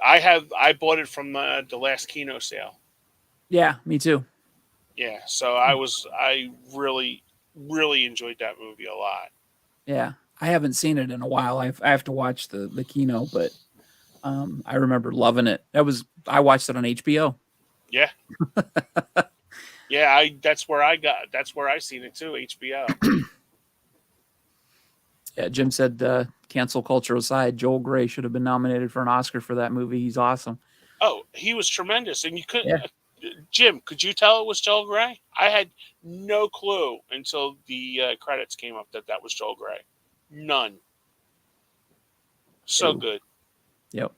I bought it from the last Kino sale. Yeah, me too. Yeah. So I really, really enjoyed that movie a lot. Yeah. I haven't seen it in a while. I have to watch the Kino, but I remember loving it. I watched it on HBO. Yeah. Yeah, that's where I seen it too, HBO. Yeah, Jim said, cancel culture aside, Joel Grey should have been nominated for an Oscar for that movie. He's awesome. Oh, he was tremendous. And you couldn't, Jim, could you tell it was Joel Grey? I had no clue until the credits came up that was Joel Grey. None. So good. Yep.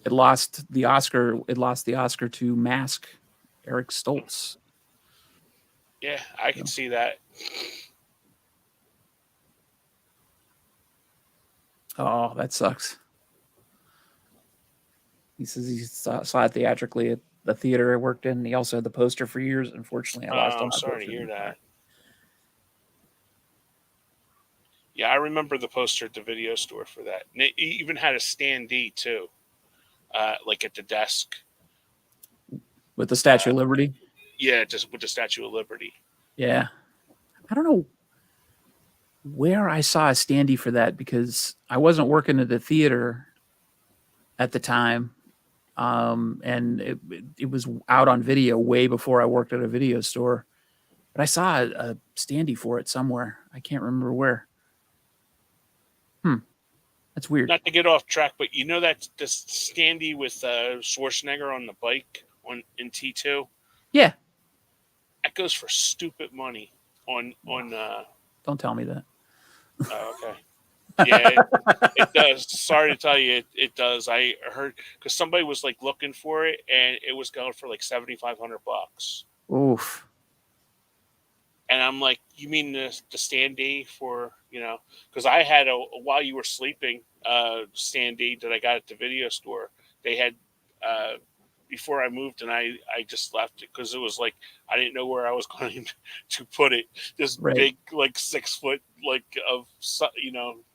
It lost the Oscar to Mask, Eric Stoltz. Yeah, I can see that. Oh, that sucks. He says he saw it theatrically at the theater I worked in. He also had the poster for years. Unfortunately, I lost. I'm sorry to hear that. Yeah, I remember the poster at the video store for that. And it even had a standee too, like at the desk with the Statue of Liberty. Yeah, just with the Statue of Liberty. Yeah, I don't know where I saw a standee for that because I wasn't working at the theater at the time. And it was out on video way before I worked at a video store. But I saw a standee for it somewhere. I can't remember where. That's weird. Not to get off track, but you know that the standee with Schwarzenegger on the bike in T2? Yeah. That goes for stupid money on Don't tell me that. Oh, okay. Yeah, it does. Sorry to tell you, it does. I heard because somebody was like looking for it, and it was going for like $7,500. Oof. And I'm like, you mean the standee for Because I had a while you were sleeping standee that I got at the video store. They had before I moved, and I just left it because it was like I didn't know where I was going to put it. This big, like 6 foot, like of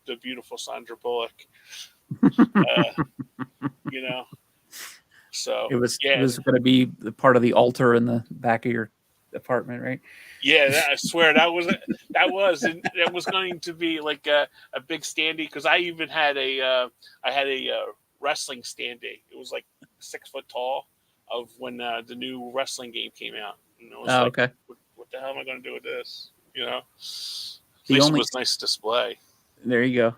the beautiful Sandra Bullock. So it was going to be the part of the altar in the back of your apartment, right? Yeah, I swear that was going to be like a big standee because I even had a wrestling standee. It was like 6 foot tall of when the new wrestling game came out. And I was okay. What the hell am I going to do with this? At least it was a nice display. There you go.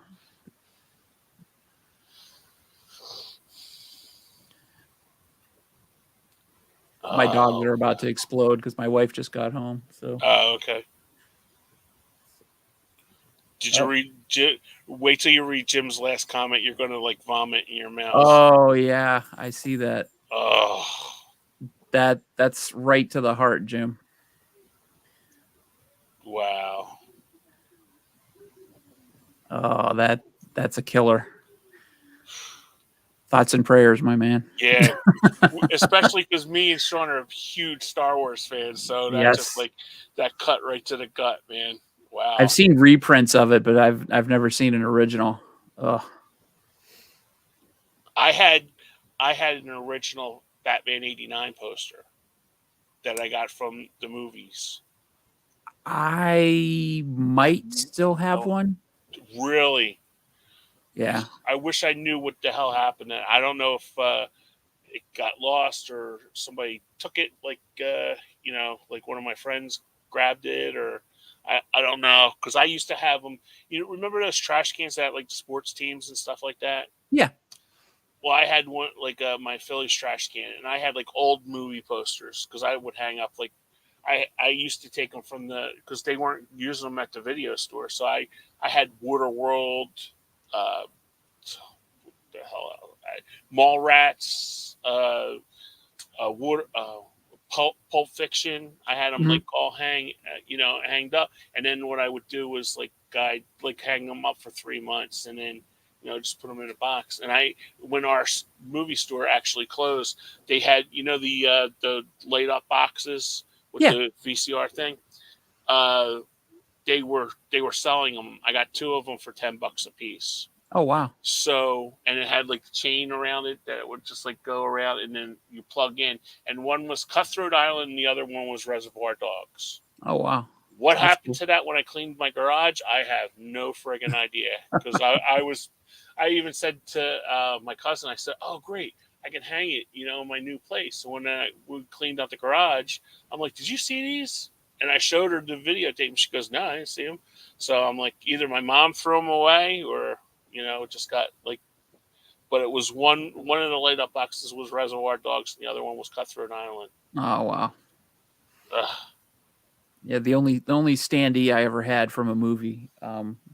My dogs are about to explode because my wife just got home. So. Oh, okay. Did you read? Wait till you read Jim's last comment. You're going to like vomit in your mouth. Oh yeah, I see that. Oh, that's right to the heart, Jim. Wow. Oh, that's a killer. Thoughts and prayers, my man. Yeah, especially because me and Sean are huge Star Wars fans, so that just Yes. like that cut right to the gut, man. I've Wow. seen reprints of it, but I've never seen an original. Ugh. I had an original Batman '89 poster that I got from the movies. I might still have Oh, one. really? Yeah. I wish I knew what the hell happened. I don't know if it got lost or somebody took it, like like one of my friends grabbed it, or I don't know, because I used to have them. You know, remember those trash cans that had, like, sports teams and stuff like that? Yeah. Well, I had one, like, my Phillies trash can, and I had like old movie posters because I would hang up, like, I used to take them from because they weren't using them at the video store, so I had Waterworld, uh, the hell, Mall Rats, Water, Pulp Fiction. I had them, Mhm. like, all hanged up, and then what I would do was, like, I'd, like, hang them up for 3 months, and then just put them in a box. And when our movie store actually closed, they had the laid up boxes with Yeah. the VCR thing. Uh, they were selling them. I got two of them for $10 a piece. Oh wow. So, and it had, like, the chain around it that would just, like, go around, and then you plug in. And one was Cutthroat Island, and the other one was Reservoir Dogs. Oh wow. What That's happened cool. to that when I cleaned my garage? I have no friggin' idea. Because I even said to my cousin, I said, "Oh, great, I can hang it, in my new place." So when we cleaned out the garage, I'm like, "Did you see these?" And I showed her the videotape, and she goes, "No, I didn't see them." So I'm like, either my mom threw them away, or just got, like. But it was one of the laid up boxes was Reservoir Dogs, and the other one was Cutthroat Island. Oh wow. Ugh. Yeah, the only standee I ever had from a movie,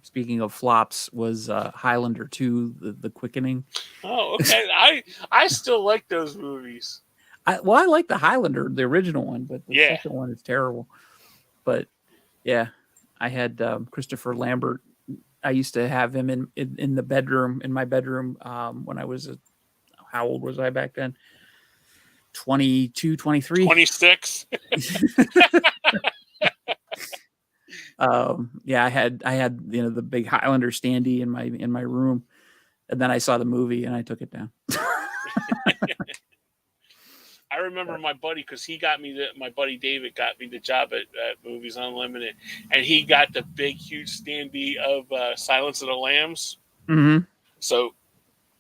speaking of flops, was Highlander 2, the Quickening. Oh, okay. I still like those movies. I like the Highlander, the original one, but the Yeah. second one is terrible. But yeah, I had Christopher Lambert. I used to have him in the bedroom, in my bedroom, when I was how old was I back then? 22, 23. 26. Yeah, I had the big Highlander standee in my room, and then I saw the movie and I took it down. I remember my buddy, because my buddy David got me the job at Movies Unlimited, and he got the big, huge standee of Silence of the Lambs. Hmm. So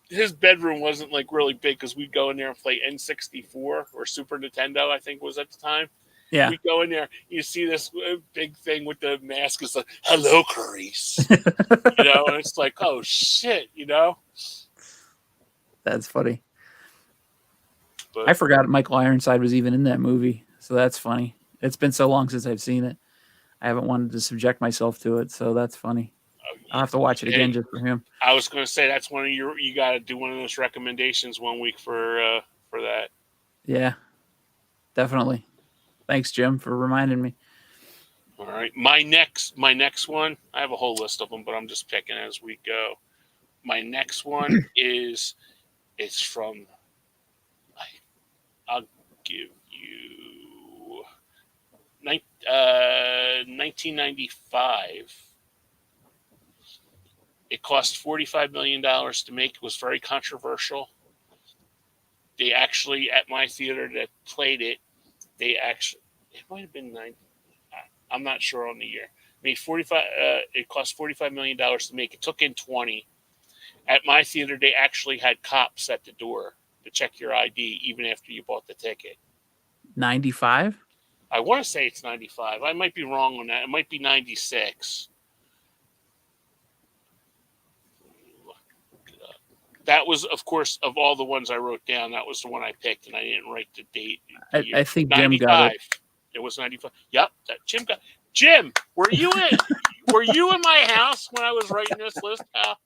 his bedroom wasn't, like, really big, because we'd go in there and play N64 or Super Nintendo, I think was at the time. Yeah. We go in there, you see this big thing with the mask. It's like, "Hello, Clarice." And it's like, oh shit. That's funny. But I forgot Michael Ironside was even in that movie, so that's funny. It's been so long since I've seen it. I haven't wanted to subject myself to it, so that's funny. I'll have to watch it again hey, just for him. I was going to say that's one of you got to do one of those recommendations one week for that. Yeah, definitely. Thanks, Jim, for reminding me. All right, my next one. I have a whole list of them, but I'm just picking as we go. My next one it's from. I'll give you 1995. It cost $45 million to make. It was very controversial. They actually, at my theater that played it, it might have been I'm not sure on the year. Made 45. It cost $45 million to make. It took in 20. At my theater, they actually had cops at the door to check your ID even after you bought the ticket. 95? I want to say it's 95. I might be wrong on that. It might be 96. That was, of course, of all the ones I wrote down, that was the one I picked, and I didn't write the date. The year. I think Jim got 95. it. It was 95. Yep, Jim, were you in my house when I was writing this list, pal?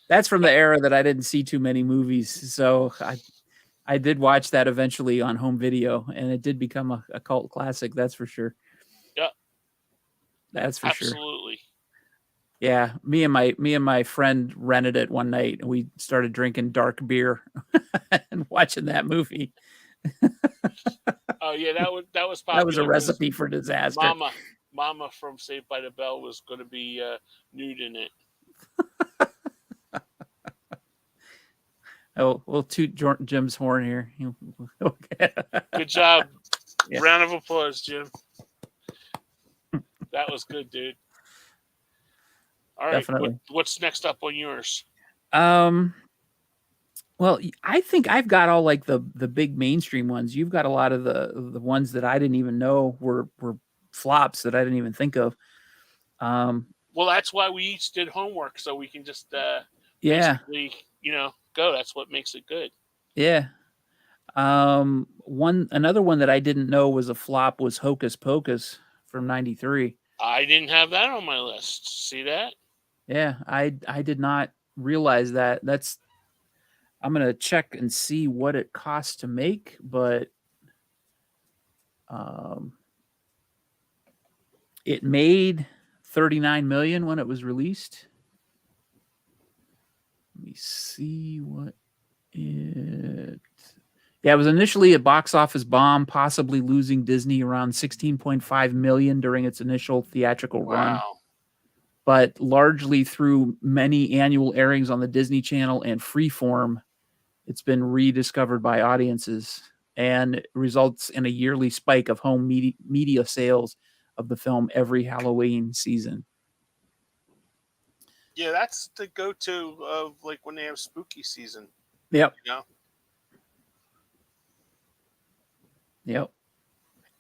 That's from the era that I didn't see too many movies, so I did watch that eventually on home video, and it did become a cult classic. That's for sure. Yep, That's for sure. absolutely. Yeah, me and my friend rented it one night, and we started drinking dark beer and watching that movie. Oh yeah, that was That was a popular because recipe for disaster. Mama from Saved by the Bell was going to be nude in it. Oh, we'll toot Jim's horn here. Okay. Good job. Yeah, Round of applause, Jim. That was good, dude. All right, definitely. what's next up on yours? Um, well, I think I've got all like the big mainstream ones. You've got a lot of the ones that I didn't even know were flops that I didn't even think of. Um, Well, that's why we each did homework, so we can just yeah, basically, go. That's what makes it good. yeah. One another one that I didn't know was a flop was Hocus Pocus from '93. I didn't have that on my list. See that? Yeah, I did not realize that. I'm gonna check and see what it costs to make, but um, it made 39 million when it was released. Let me see what it. Yeah, it was initially a box office bomb, possibly losing Disney around 16.5 million during its initial theatrical run, Wow. but largely through many annual airings on the Disney Channel and Freeform, it's been rediscovered by audiences and results in a yearly spike of home media sales of the film every Halloween season. Yeah, that's the go-to of like when they have spooky season. Yep. You know? Yep.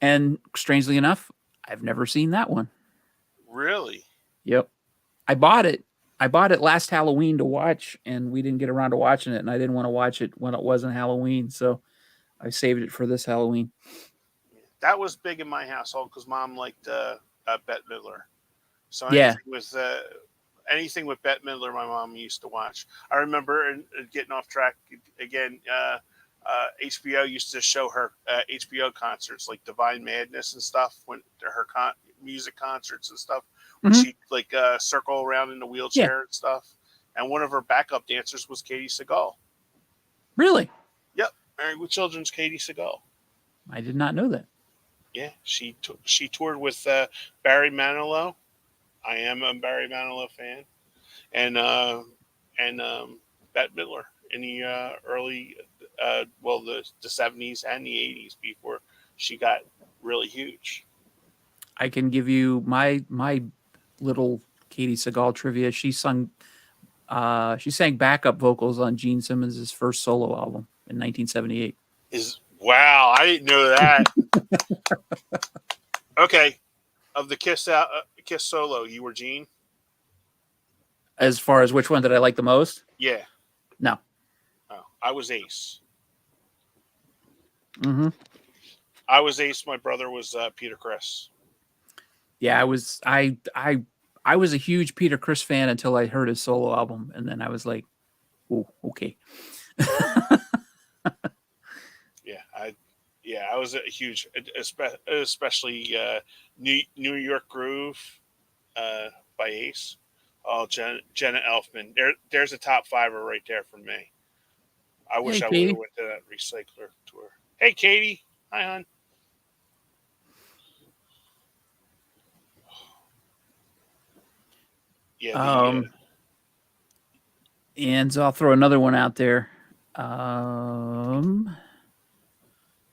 And strangely enough, I've never seen that one. Really? Yep. I bought it. I bought it last Halloween to watch, and we didn't get around to watching it, and I didn't want to watch it when it wasn't Halloween, so I saved it for this Halloween. That was big in my household because mom liked Bette Midler. So Yeah. anything with Bette Midler, my mom used to watch. I remember, and getting off track again. HBO used to show her HBO concerts like Divine Madness and stuff. When her music concerts and stuff, when Mhm. she like circle around in the Yeah. wheelchair and stuff. And one of her backup dancers was Katie Seagal. Really? Yep, Married with Children's Katie Seagal. I did not know that. Yeah, she toured with Barry Manilow. I am a Barry Manilow fan, and Bette Midler in the early, the 70s and the 80s before she got really huge. I can give you my little Katie Seagal trivia. She sang backup vocals on Gene Simmons' first solo album in 1978. Is Wow, I didn't know that. Okay, of the Kiss solo, you were Gene. As far as which one did I like the most? Yeah. No. Oh, I was Ace. Mm-hmm. I was Ace. My brother was Peter Criss. Yeah, I was a huge Peter Criss fan until I heard his solo album, and then I was like, "Oh, okay." I was a huge, especially New York Groove by Ace. Oh, Jenna Elfman. There's a top fiver right there for me. I Hey, wish I would have Katie. went to that recycler tour. Hey, Katie. Hi, hon. Yeah, And so I'll throw another one out there.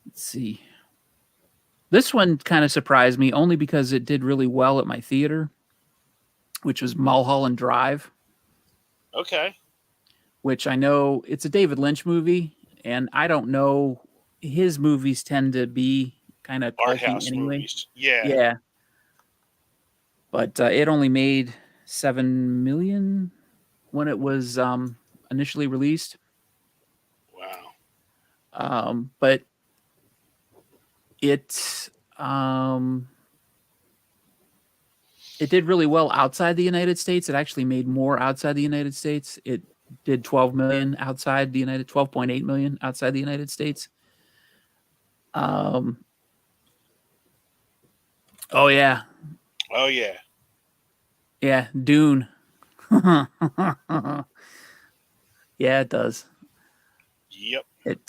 Let's see. This one kind of surprised me only because it did really well at my theater, which was Mulholland Drive, okay. which I know it's a David Lynch movie, and I don't know, his movies tend to be kind of Art culty house anyway. movies. Yeah. Yeah, but it only made 7 million when it was initially released. Wow. But it um, it did really well outside the United States. It actually made more outside the United States. It did 12 million outside the United 12.8 million outside the United States. Um, oh yeah, Oh yeah. yeah, Dune. Yeah, it does. Yep. It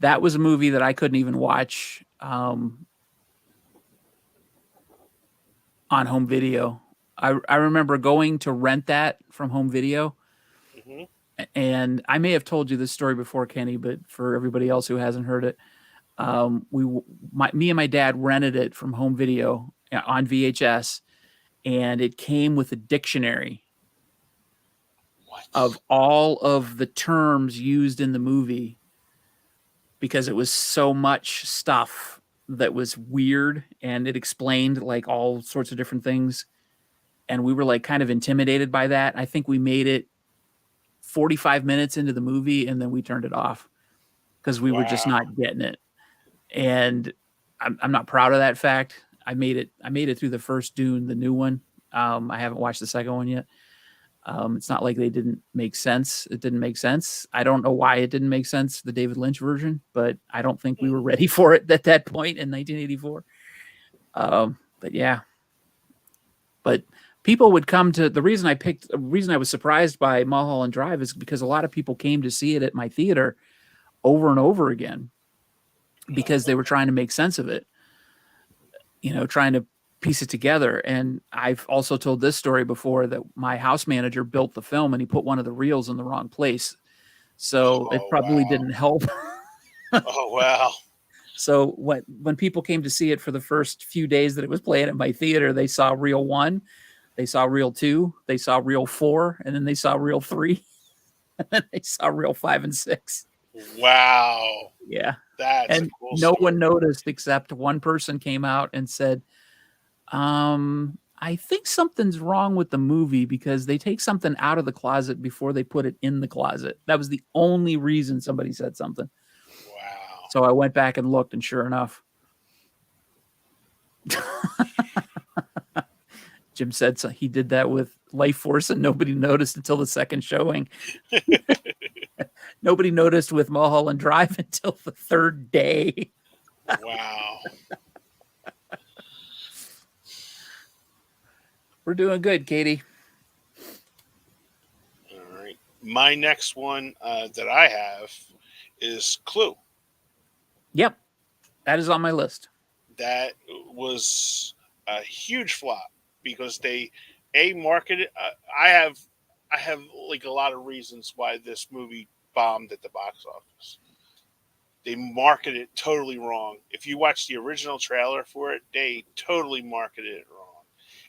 That was a movie that I couldn't even watch on home video. I remember going to rent that from home video, Hmm. and I may have told you this story before, Kenny, but for everybody else who hasn't heard it, me and my dad rented it from home video on VHS, and it came with a dictionary of What? all of the terms used in the movie because it was so much stuff that was weird, and it explained like all sorts of different things, and we were like kind of intimidated by that. I think we made it 45 minutes into the movie and then we turned it off because we were just Wow. not getting it. And I'm not proud of that fact. I made it through the first Dune, the new one. I haven't watched the second one yet. It's not like they didn't make sense. It didn't make sense. I don't know why it didn't make sense, the David Lynch version, but I don't think we were ready for it at that point in 1984. But yeah, but people would come to the reason I was surprised by Mulholland Drive is because a lot of people came to see it at my theater over and over again because they were trying to make sense of it, trying to piece it together. And I've also told this story before that my house manager built the film and he put one of the reels in the wrong place. So it Oh probably wow. didn't help. Oh wow. So when people came to see it for the first few days that it was playing at my theater, they saw reel one, they saw reel two, they saw reel four, and then they saw reel three, and then they saw reel five and six. Wow. Yeah. That's a And cool no story. one noticed except one person came out and said, I think something's wrong with the movie because they take something out of the closet before they put it in the closet. That was the only reason somebody said something. Wow. So I went back and looked, and sure enough, Jim said so he did that with Life Force, and nobody noticed until the second showing. Nobody noticed with Mulholland Drive until the third day. Wow. We're doing good, Katie. All right. My next one that I have is Clue. Yep, that is on my list. That was a huge flop because they a marketed. I have like a lot of reasons why this movie bombed at the box office. They marketed it totally wrong. If you watch the original trailer for it, they totally marketed it wrong.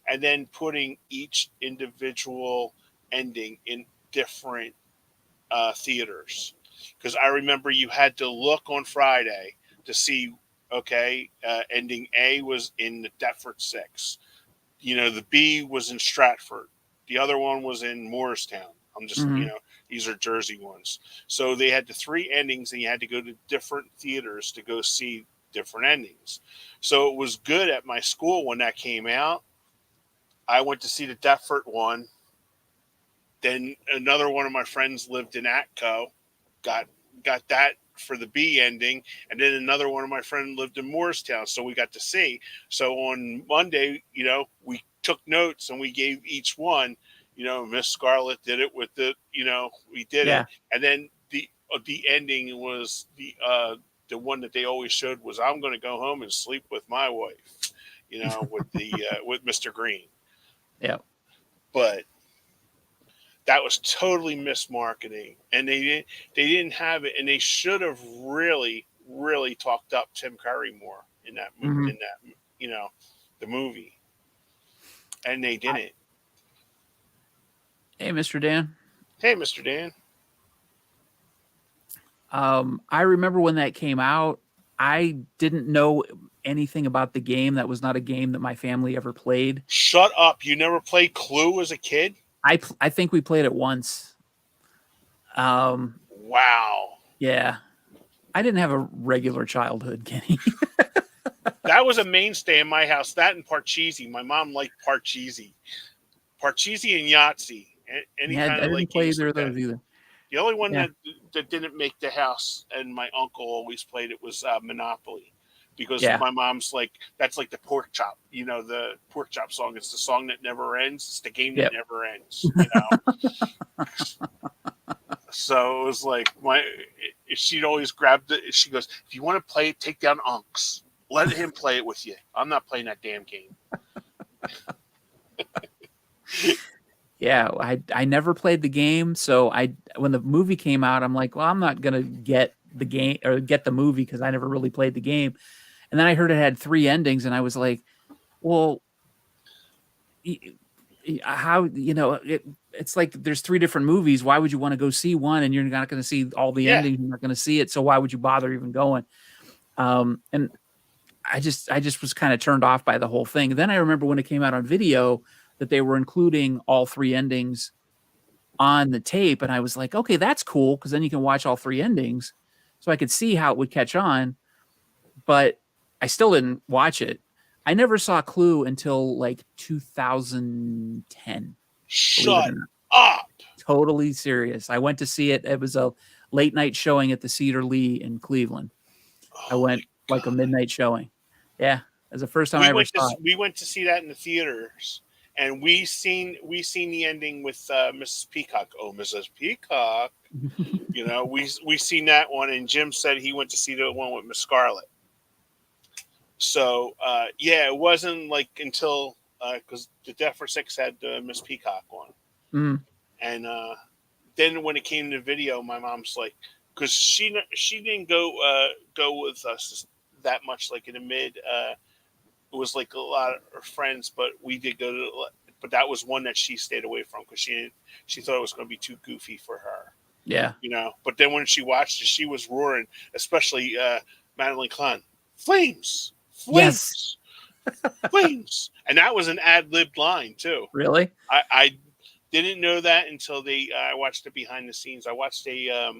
And then putting each individual ending in different theaters. Because I remember you had to look on Friday to see, okay, ending A was in the Deptford 6. The B was in Stratford. The other one was in Morristown. I'm just, Hmm. these are Jersey ones. So they had the three endings, and you had to go to different theaters to go see different endings. So it was good at my school when that came out. I went to see the Deptford one. Then another one of my friends lived in Atco, got got that for the B ending, and then another one of my friends lived in Morristown, so we got to see. So on Monday, we took notes and we gave each one. Miss Scarlett did it with we did it, Yeah. and then the ending was the one that they always showed was I'm going to go home and sleep with my wife, with the with Mr. Green, Yeah. but that was totally mismarketing, and they didn't have it, and they should have really talked up Tim Curry more Hmm. in that the movie, and they didn't. Hey, Mr. Dan. Hey, Mr. Dan. I remember when that came out, I didn't know anything about the game. That was not a game that my family ever played. Shut up! You never played Clue as a kid? I think we played it once. Um, Wow, yeah, I didn't have a regular childhood, Kenny. that was a mainstay in my house. That and Parcheesi. My mom liked Parcheesi, Parcheesi and Yahtzee. Any Yeah, I kind of didn't like play games either like of that. those either. The only one Yeah. that didn't make the house, and my uncle always played it, was Monopoly. because Yeah. my mom's like, that's like the pork chop, the pork chop song. It's the song that never ends. It's the game that Yep. never ends. So it was like she'd always grab she goes, if you want to play it, take down Unks. Let him play it with you. I'm not playing that damn game. Yeah, I never played the game, so when the movie came out, I'm like, well, I'm not gonna get the game or get the movie because I never really played the game. And then I heard it had 3 endings, and I was like, well, how it's like there's 3 different movies. Why would you want to go see one and you're not going to see all the Yeah. endings? You're not going to see it, so why would you bother even going? And I just was kind of turned off by the whole thing. Then I remember when it came out on video that they were including all 3 endings on the tape, and I was like, okay, that's cool because then you can watch all 3 endings. So I could see how it would catch on, but I still didn't watch it. I never saw Clue until like 2010, believe it or Shut not. up. Totally serious. I went to see it. It was a late night showing at the Cedar Lee in Cleveland. I Oh my went like a God. midnight showing. Yeah, it was the first time I ever saw it. We went to see that in the theaters, and we seen the ending with Mrs. Peacock. Oh, Mrs. Peacock. We seen that one, and Jim said he went to see the one with Miss Scarlet. So yeah, it wasn't like until because the Death for Six had Miss Peacock one, Mm, and then when it came to video, my mom's like, because she didn't go with us that much, like in the mid. It was like a lot of her friends, but we did go to. But that was one that she stayed away from because she thought it was going to be too goofy for her. yeah. But then when she watched it, she was roaring, especially Madeline Kahn, flames, Yes. flames, flames, and that was an ad-libbed line too. Really? I didn't know that until I watched the behind the scenes. I watched a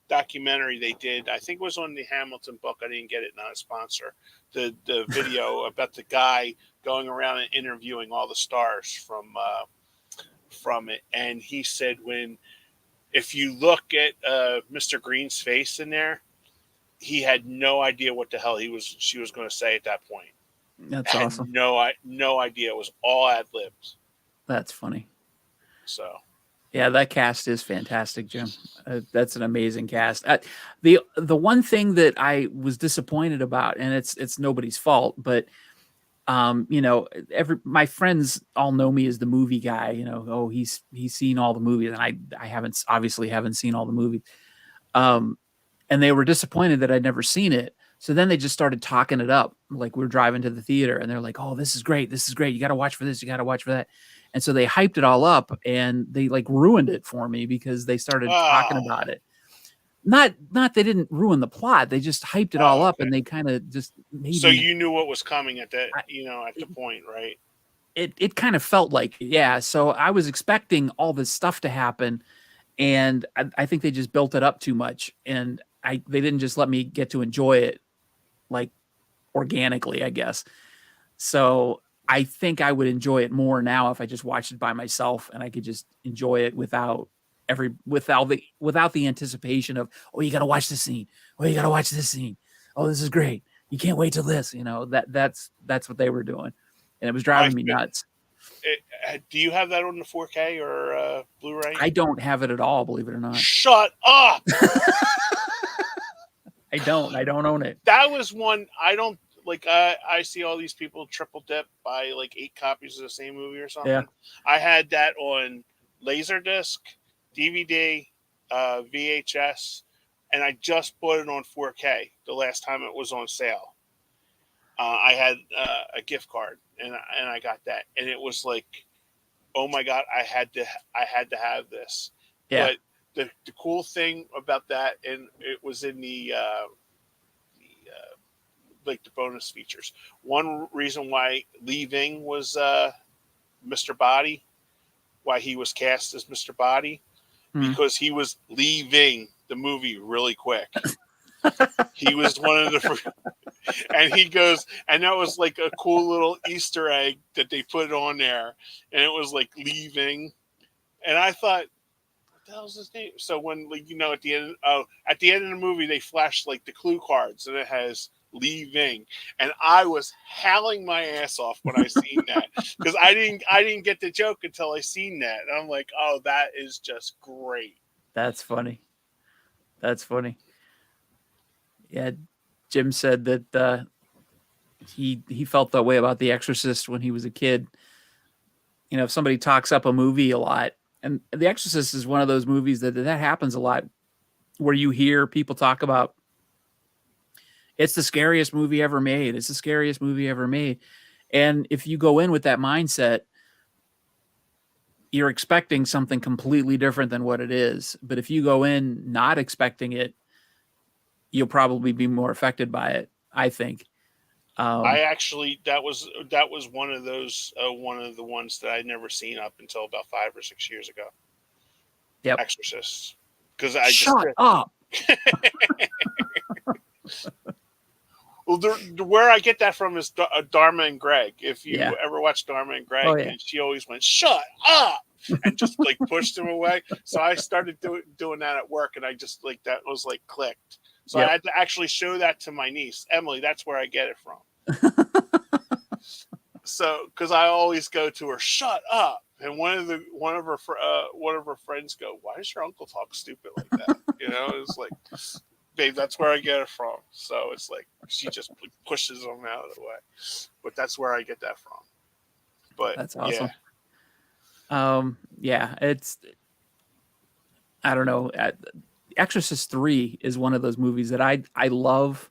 documentary they did. I think it was on the Hamilton book. I didn't get it, not a sponsor. The video about the guy going around and interviewing all the stars from it, and he said if you look at Mr. Green's face in there, he had no idea what the hell she was going to say at that point. That's Had awesome. no idea. It was all ad libs. That's funny. So Yeah, that cast is fantastic, Jim. That's an amazing cast. The one thing that I was disappointed about, and it's nobody's fault, but my friends all know me as the movie guy. Oh, he's seen all the movies, and I haven't seen all the movies. And they were disappointed that I'd never seen it. So then they just started talking it up. Like we were driving to the theater and they're like, oh, this is great. This is great. You got to watch for this. You got to watch for that. And so they hyped it all up and they like ruined it for me because they started talking oh, about it. Not they didn't ruin the plot. They just hyped it all up okay. and they kind of just made So me. you knew what was coming at that I, at the point, right? it kind of felt like, yeah. So I was expecting all this stuff to happen. And I think they just built it up too much. And they didn't just let me get to enjoy it like organically, I guess. So I think I would enjoy it more now if I just watched it by myself and I could just enjoy it without the anticipation of, oh, you got to watch this scene. Oh, you got to watch this scene. Oh, this is great. You can't wait till this. That's what they were doing, and it was My driving me nuts. do you have that on the 4K or Blu-ray? I don't have it at all, believe it or not. Shut up. I don't own it. That was one I don't like. I see all these people triple dip, buy like 8 copies of the same movie or something. Yeah. I had that on Laserdisc, DVD, VHS, and I just bought it on 4K the last time it was on sale. I had a gift card, and I got that, and it was like, oh my god, I had to have this. Yeah. But the cool thing about that, and it was in the like the bonus features. One reason why Lee Ving was Mr. Body, why he was cast as Mr. Body, because he was leaving the movie really quick. He was one of the, and he goes, and that was like a cool little Easter egg that they put on there, and it was like leaving, and I thought, what the hell's his name? So when at the end of the movie they flash like the clue cards, and it has leaving, and I was howling my ass off when I seen that because I didn't get the joke until I seen that, and I'm like, oh, that is just great. That's funny. That's funny. Yeah, Jim said that he felt that way about The Exorcist when he was a kid. You know, if somebody talks up a movie a lot, and The Exorcist is one of those movies that happens a lot, where you hear people talk about it's the scariest movie ever made. It's the scariest movie ever made. And if you go in with that mindset, you're expecting something completely different than what it is. But if you go in not expecting it, you'll probably be more affected by it, I think. I actually that was one of the ones that I'd never seen up until about 5 or 6 years ago. Yep. Exorcist, because I just Shut up. well, where I get that from is Dharma and Greg. If you Yeah. ever watch Dharma and Greg, Oh, yeah. and she always went, "Shut up," and just like pushed him away. So I started doing that at work, and I just like that was like clicked. So I Yep. had to actually show that to my niece Emily. That's where I get it from. So because I always go to her, "Shut up," and one of her friends go, "Why does your uncle talk stupid like that?" You know, it's like, babe, that's where I get it from. So it's like she just pushes them out of the way, but that's where I get that from. But That's awesome. Yeah, it's, I don't know. Exorcist 3 is one of those movies that I love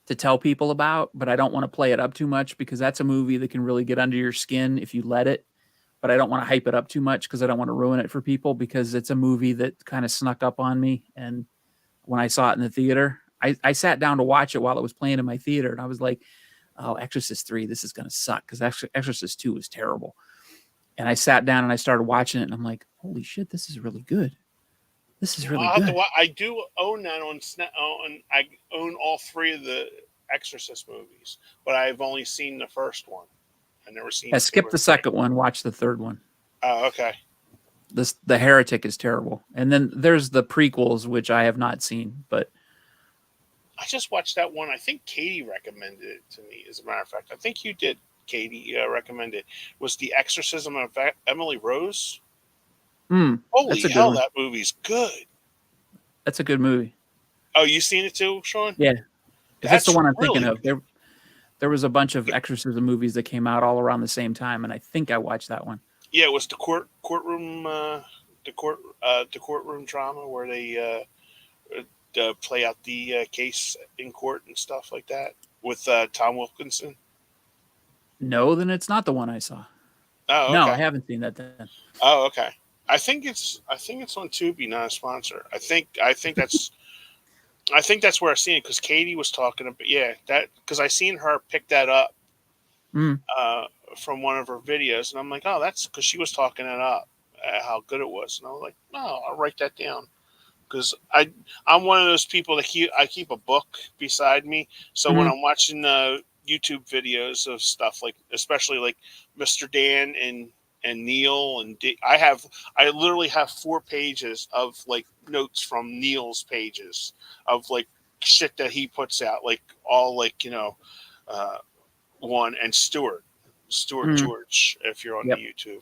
to tell people about, but I don't want to play it up too much because that's a movie that can really get under your skin if you let it. But I don't want to hype it up too much because I don't want to ruin it for people, because it's a movie that kind of snuck up on me. And when I saw it in the theater, I sat down to watch it while it was playing in my theater, and I was like, "Oh, Exorcist 3, this is going to suck," because Exorcist 2 was terrible. And I sat down and I started watching it, and I'm like, "Holy shit, this is really good. This is really I'll have good." to. I do own that on. I own all three of the Exorcist movies, but I've only seen the first one. I've never seen Yeah, two skip or the three. second one, watch the third one. Oh, okay. The Heretic is terrible. And then there's the prequels, which I have not seen, but I just watched that one. I think Katie recommended it to me. As a matter of fact, I think you did. Katie recommended it. Was The Exorcism of Emily Rose? Holy that's a good hell, one. that movie's good. That's a good movie. Oh, you seen it too, Sean? Yeah. If that's the That's one I'm thinking really of. There was a bunch of exorcism movies that came out all around the same time, and I think I watched that one. yeah. It was the courtroom the courtroom drama where they play out the case in court and stuff like that with Tom Wilkinson. No, then it's not the one I saw. Oh, No, okay. I haven't seen that then. Oh, okay. I think it's on Tubi, not a sponsor. I think that's where I seen it because Katie was talking about that because I seen her pick that up Mm. uh, from one of her videos, and I'm like, oh, that's because she was talking it up how good it was, and I was like, no, I'll write that down because I'm one of those people that I keep a book beside me, so when Hmm. I'm watching YouTube videos of stuff like especially like Mr. Dan and Neil and I literally have 4 pages of like notes from Neil's pages of like shit that he puts out like all like uh, one and Stuart Hmm. George if you're on the Yep. YouTube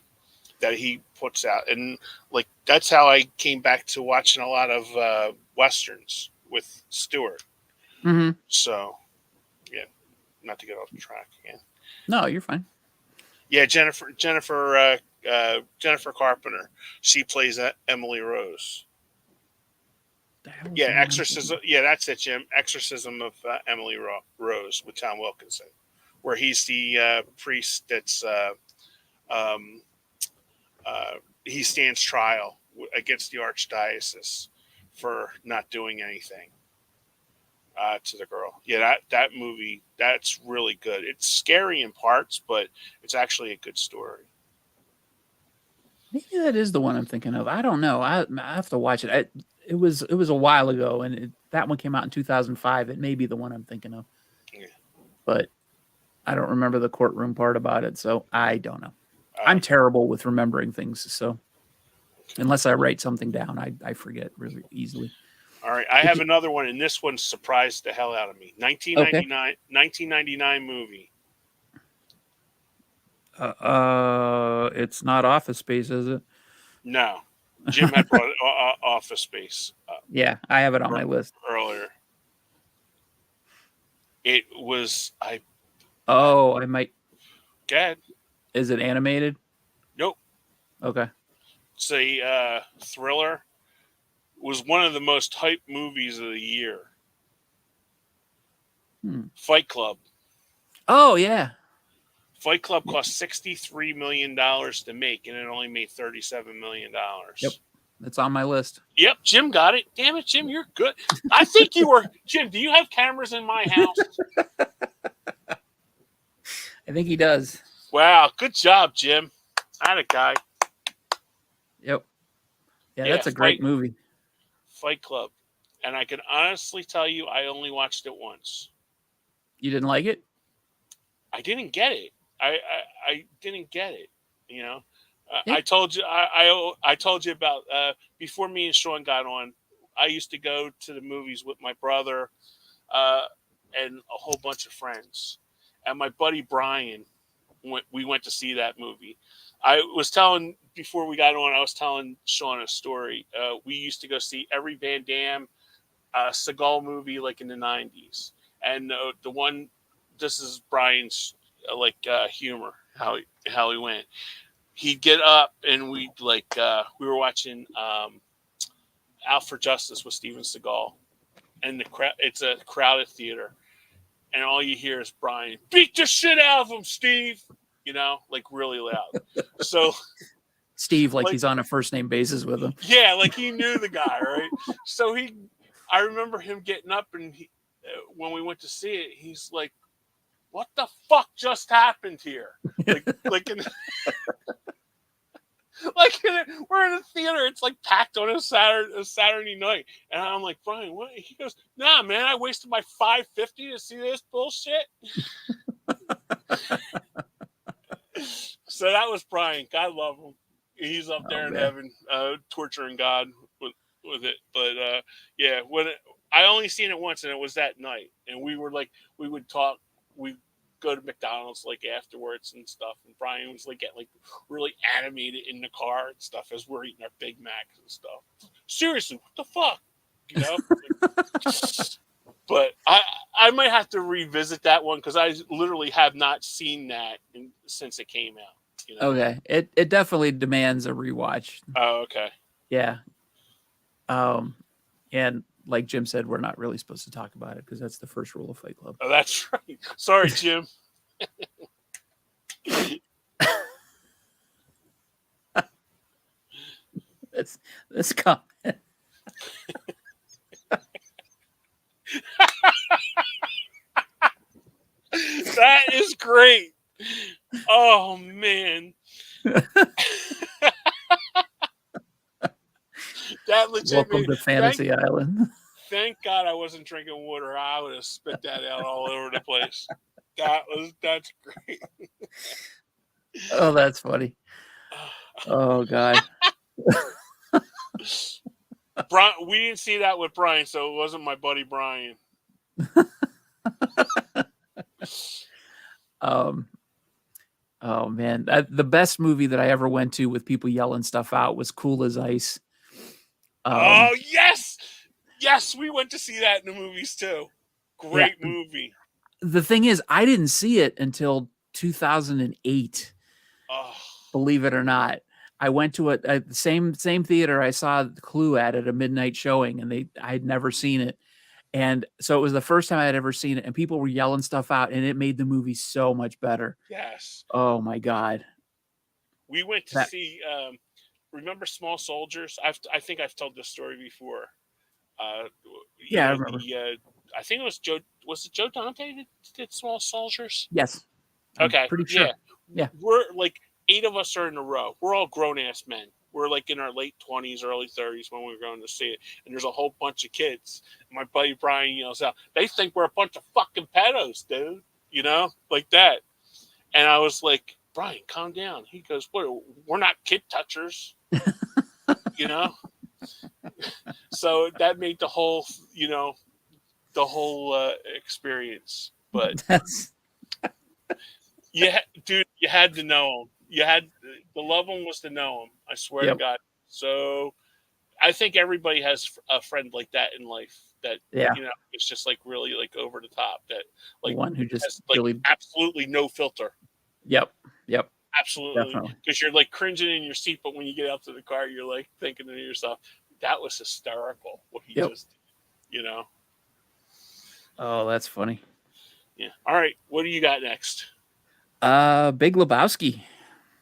that he puts out and like that's how I came back to watching a lot of westerns with Stuart. Hmm. So yeah, not to get off track again. No, you're fine. Yeah, Jennifer Carpenter. She plays Emily Rose. The hell is Yeah, the one I'm thinking Exorcism. of? Yeah, that's it, Jim. Exorcism of Emily Rose with Tom Wilkinson, where he's the priest that's um, uh, he stands trial against the archdiocese for not doing anything to the girl. Yeah, that movie that's really good. It's scary in parts, but it's actually a good story. Maybe that is the one I'm thinking of. I don't know. I have to watch it. It was a while ago, and that one came out in 2005. It may be the one I'm thinking of, Yeah. but I don't remember the courtroom part about it, so I don't know. I'm Um, terrible with remembering things, so unless I write something down, I forget really easily. All right, I have another one, and this one surprised the hell out of me. Okay. 1999 movie. It's not Office Space, is it? No, Jim had brought Office Space up Yeah, I have it on my list. earlier. It was I. Oh, I might. Gad. Is it animated? Nope. Okay. It's a thriller. It was one of the most hyped movies of the year. Fight Club. Oh yeah. Fight Club cost $63 million to make, and it only made $37 million. Yep. It's on my list. Yep, Jim got it. Damn it, Jim, you're good. I think you were Jim. Do you have cameras in my house? I think he does. Wow, good job, Jim. Atta guy. Yep. Yeah, that's a great movie. Fight Club, and I can honestly tell you, I only watched it once. You didn't like it? I didn't get it. I didn't get it. You know, Yeah. I told you I told you about before me and Sean got on. I used to go to the movies with my brother and a whole bunch of friends, and my buddy Brian. We went to see that movie. I was telling before we got on. I was telling Sean a story. We used to go see every Van Damme, Seagal movie like in the '90s, and the one. This is Brian's humor how he went. He'd get up and we were watching Out for Justice with Steven Seagal, and it's a crowded theater, and all you hear is Brian beat the shit out of him, Steve. You know, like really loud. So Steve, like he's on a first name basis with him. Yeah, like he knew the guy, right? So I remember him getting up and when we went to see it, he's like, what the fuck just happened here? We're in a theater. It's like packed on a Saturday night, and I'm like, Brian, what? He goes, nah, man, I wasted my $5.50 to see this bullshit. So that was Brian. God love him. He's up there in heaven, torturing God with it. But yeah, I only seen it once, and it was that night. And we would talk. We go to McDonald's like afterwards and stuff. And Brian was like getting really animated in the car and stuff as we're eating our Big Macs and stuff. Seriously, what the fuck? You know. But I might have to revisit that one because I literally have not seen that since it came out. You know? Okay, it definitely demands a rewatch. Oh, okay. Yeah. And like Jim said, we're not really supposed to talk about it because that's the first rule of Fight Club. Oh, that's right. Sorry, Jim. This comment. That is great. Oh man. That legit. Welcome to Fantasy Island. Thank God I wasn't drinking water. I would have spit that out all over the place. That's great. Oh, that's funny. Oh God. Brian, we didn't see that with Brian, so it wasn't my buddy Brian. Oh man, the best movie that I ever went to with people yelling stuff out was Cool as Ice. Oh yes, we went to see that in the movies too. Great movie. The thing is, I didn't see it until 2008. Oh. Believe it or not, I went to the same theater I saw Clue at a midnight showing, and I had never seen it. And so it was the first time I had ever seen it, and people were yelling stuff out, and it made the movie so much better. Yes. Oh my God. We went to see. Remember Small Soldiers? I think I've told this story before. Yeah, I remember. I think it was Joe. Was it Joe Dante that did Small Soldiers? Yes. Okay. Pretty sure. Yeah. We're like 8 of us are in a row. We're all grown ass men. We're like in our late 20s, early 30s when we were going to see it. And there's a whole bunch of kids. And my buddy Brian yells out, they think we're a bunch of fucking pedos, dude. You know, like that. And I was like, Brian, calm down. He goes, what? We're not kid touchers. You know? So that made the whole, the whole experience. But That's yeah, dude, you had to know him. You had the love one was to know him. I swear to yep. God. So I think everybody has a friend like that in life that Yeah. it's just like really like over the top that like One who just has like really. absolutely no filter. Yep. Yep. Absolutely, Definitely. because you're like cringing in your seat, but when you get out to the car, you're like thinking to yourself, "That was hysterical what he Yep. just did." Oh, that's funny. Yeah. All right, what do you got next? Big Lebowski,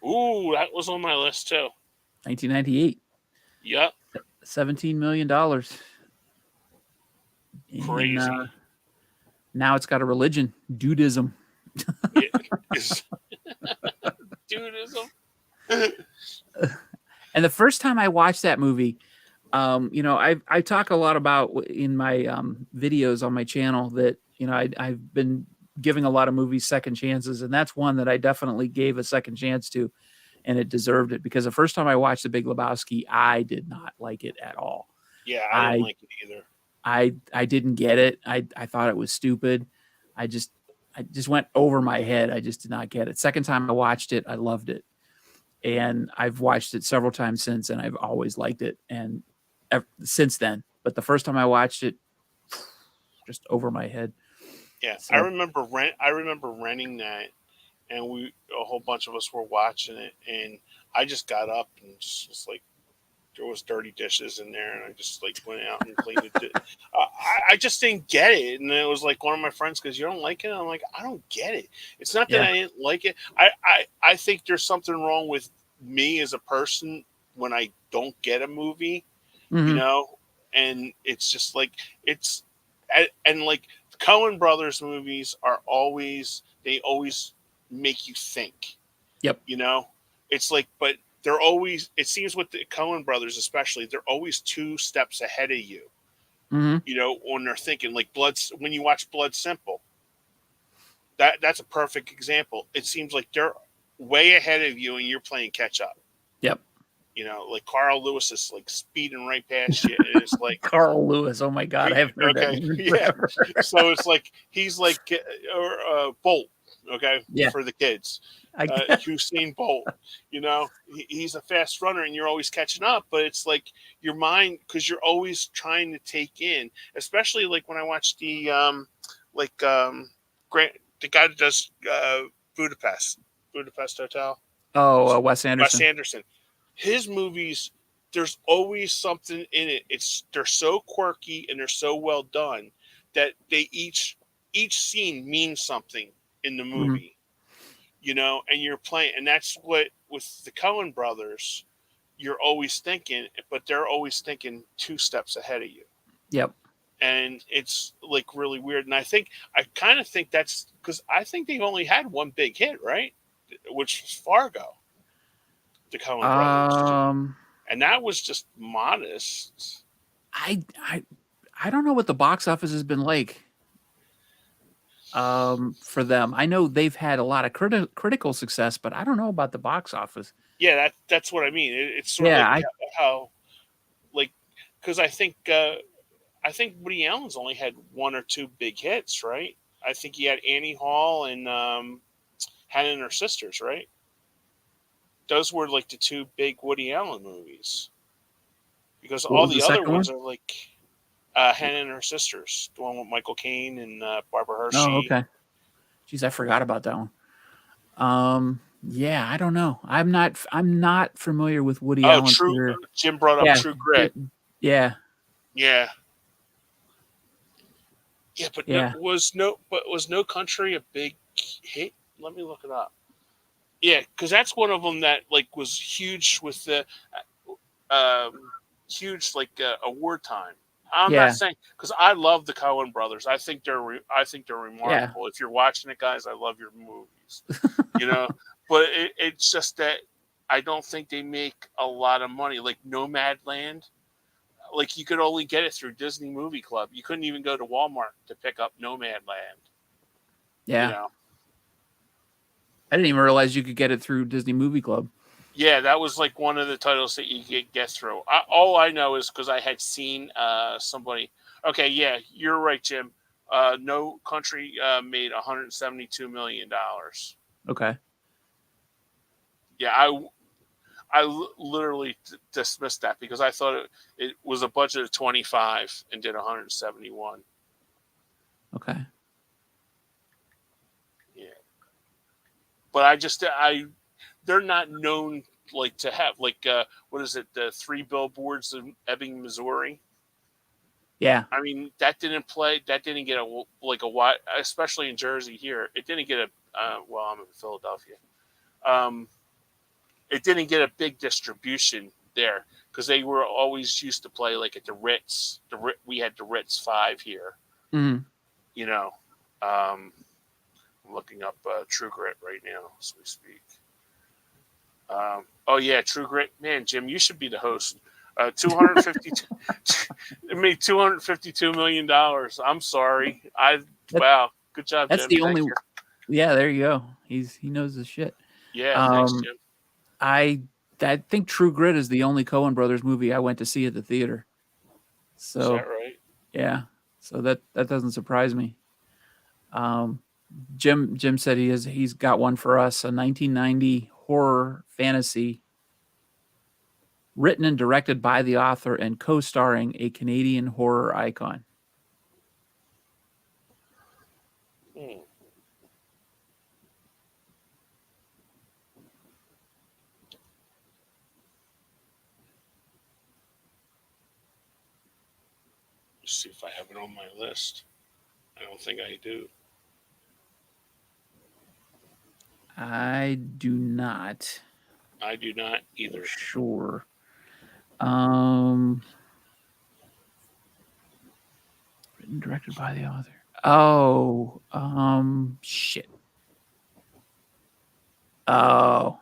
Ooh, that was on my list too. 1998, Yep, $17 million, and crazy. now it's got a religion, dudism. Yeah, is dudism. And the first time I watched that movie, I talk a lot about in my videos on my channel that I've been giving a lot of movies second chances, and that's one that I definitely gave a second chance to, and it deserved it because the first time I watched The Big Lebowski, I did not like it at all. Yeah, I didn't I like it either. I didn't get it. I thought it was stupid. I just I just went over my head. I just did not get it. Second time I watched it, I loved it. And I've watched it several times since, and I've always liked it and since then. But the first time I watched it, just over my head. Yeah, I So, remember renting that, and a whole bunch of us were watching it, and I just got up and just was like, there was dirty dishes in there, and I just like went out and cleaned it. I just didn't get it, and it was like one of my friends goes, "You don't like it?" I'm like, "I don't get it. It's not that yeah. I didn't like it. I think there's something wrong with me as a person when I don't get a movie, you Mhm. know, and it's just like it's and like the Coen Brothers movies are always they always make you think, Yep. you know? It's like, but they're always, it seems with the Coen brothers, especially, they're always two steps ahead of you, Mhm. when they're thinking like when you watch Blood Simple, that's a perfect example. It seems like they're way ahead of you and you're playing catch up. Yep. Like Carl Lewis is like speeding right past you. And it's like, Carl Lewis. Oh my god, I haven't heard that okay, name in yeah. forever. So it's like he's like or Bolt, okay, Yeah. for the kids. I get. Usain Bolt, he's a fast runner, and you're always catching up. But it's like your mind, because you're always trying to take in, especially like when I watch like Grant, the guy that does Budapest Hotel, Oh, Wes Wes Anderson. Anderson. His movies, there's always something in it. They're so quirky and they're so well done that they each scene means something in the Mhm. movie, and you're playing, and that's what with the Coen brothers, you're always thinking, but they're always thinking two steps ahead of you, Yep. and it's like really weird. And I kind of think that's because I think they've only had one big hit, right? Which was Fargo, the Coen brothers, Um, and that was just modest. I I I don't know what the box office has been like for them. I know they've had a lot of critical success, but I don't know about the box office. Yeah, that's what I mean. It's sort of Yeah, like I how like because I think Woody Allen's only had one or two big hits, right? I think he had Annie Hall and Hannah and Her Sisters, right? Those were like the two big Woody Allen movies. Because what all was the the other second one? ones are like Hannah and Her Sisters, the one with Michael Caine and Barbara Oh, Hershey. okay. Jeez, I forgot about that one. Yeah, I don't know. I'm not familiar with Woody Oh, Allen's True. career. Jim brought up Yeah. True Grit. Yeah. Yeah, yeah, Yeah. but was No Country a big hit? Let me look it up. Yeah, because that's one of them that like was huge with the um, huge like award time. I'm not Yeah. saying because I love the Coen brothers. I think they're Yeah. remarkable. If you're watching it, guys, I love your movies. You know, but it's just that I don't think they make a lot of money. Like Nomadland, like you could only get it through Disney Movie Club. You couldn't even go to Walmart to pick up Nomadland. You Yeah. know, I didn't even realize you could get it through Disney Movie Club. Yeah, that was like one of the titles that you get through. All I know is because I had seen somebody. Okay, yeah, you're right, Jim. No Country made $172 million. Okay. Yeah, I literally dismissed that because I thought it was a budget of 25 and did 171. Okay. Yeah, but I they're not known like to have like what is it, the three billboards in Ebbing, Missouri. Yeah. I mean, that didn't play. That didn't get a wide, especially in Jersey here. It didn't get a. Well, I'm in Philadelphia. Um, it didn't get a big distribution there because they were always used to play like at the Ritz. We had the Ritz 5 here. Mm-hmm. You know, um, I'm looking up True Grit right now as we speak. Oh yeah, True Grit. Man, Jim, you should be the host. 252 it made $252 million. I'm sorry. That, Wow, good job, that's Jim. the Thank only. you. Yeah, there you go. He knows his shit. Yeah, thanks, Um, Jim. I I think True Grit is the only Coen Brothers movie I went to see at the theater. Is that So right? yeah, so that doesn't surprise me. Um, Jim said he's got one for us, a 1990 horror fantasy written and directed by the author and co-starring a Canadian horror icon. Hmm. Let's see if I have it on my list. I don't think I do. I do not, I do not for either. sure. Um, written and directed by the author. Oh, shit. Oh,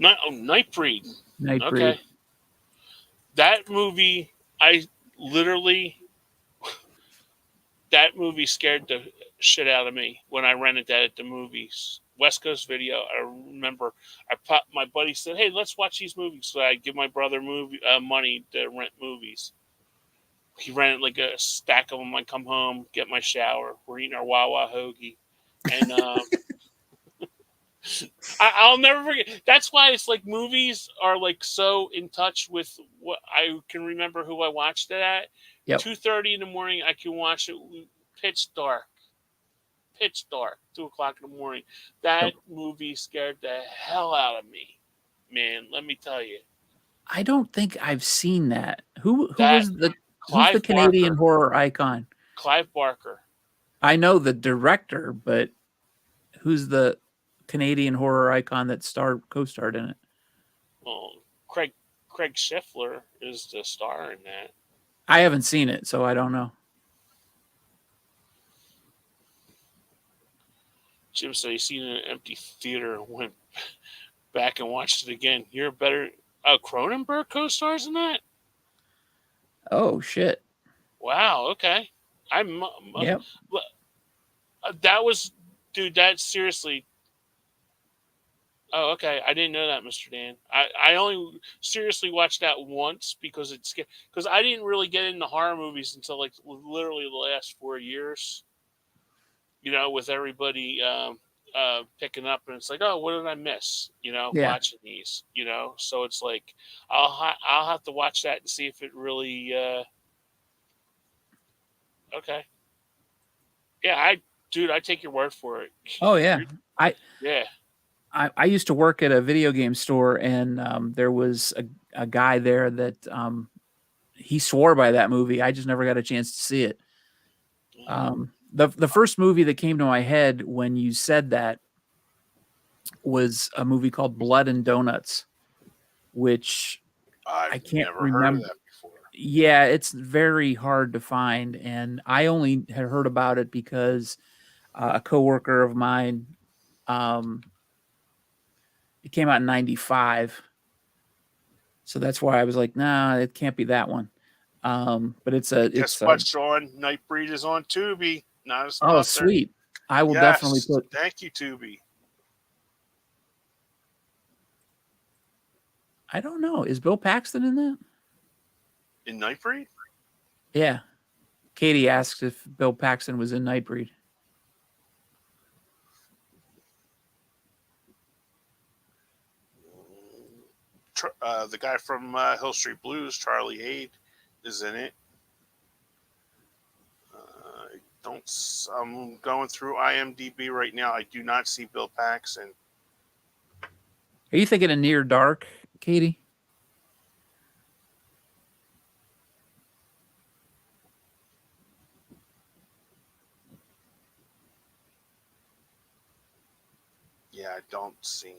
Nightbreed. Nightbreed. Okay, that movie. I literally that movie scared the shit out of me when I rented that at the movies. West Coast Video. I remember my buddy said, "Hey, let's watch these movies." So I give my brother money to rent movies. He rented like a stack of them. I come home, get my shower. We're eating our Wawa hoagie, and I'll never forget. That's why it's like movies are like so in touch with what I can remember who I watched it at. Yep. 2:30 in the morning, I can watch it pitch dark, 2 o'clock in the morning. Yep. That movie scared the hell out of me, man. Let me tell you. I don't think I've seen that. That Who's the Clive Canadian Barker, horror icon? Clive Barker. I know the director, but who's the Canadian horror icon that co-starred in it? Well, Craig Schiffler is the star in that. I haven't seen it, so I don't know. Jim said he seen it in an empty theater and went back and watched it again. You're better. Oh, Cronenberg co-stars in that. Oh shit! Wow. Okay. Yep. That was, dude. That seriously. Oh, okay. I didn't know that, Mr. Dan. I only seriously watched that once because because I didn't really get into horror movies until like literally the last 4 years. With everybody picking up, and it's like, oh, what did I miss? Yeah. Watching these. So it's like I'll have to watch that and see if it really. Okay. Yeah, I take your word for it. Oh yeah. I Yeah. I used to work at a video game store, and there was a guy there that he swore by that movie. I just never got a chance to see it. The first movie that came to my head when you said that was a movie called Blood and Donuts, which I I've can't never heard of remember. that before. Yeah, it's very hard to find, and I only had heard about it because a coworker of mine. Um, it came out in '95, so that's why I was like, "Nah, it can't be that one." But Guess what, Sean? Nightbreed is on Tubi. not a Oh, sponsor. sweet. I will definitely Yes, put. thank you, Tubi. I don't know. Is Bill Paxton in that? In Nightbreed? Yeah. Katie asked if Bill Paxton was in Nightbreed. The guy from Hill Street Blues, Charlie Haid, is in it. I don't. I'm going through IMDb right now. I do not see Bill Paxton. Are you thinking of Near Dark, Katie? Yeah, I don't see him.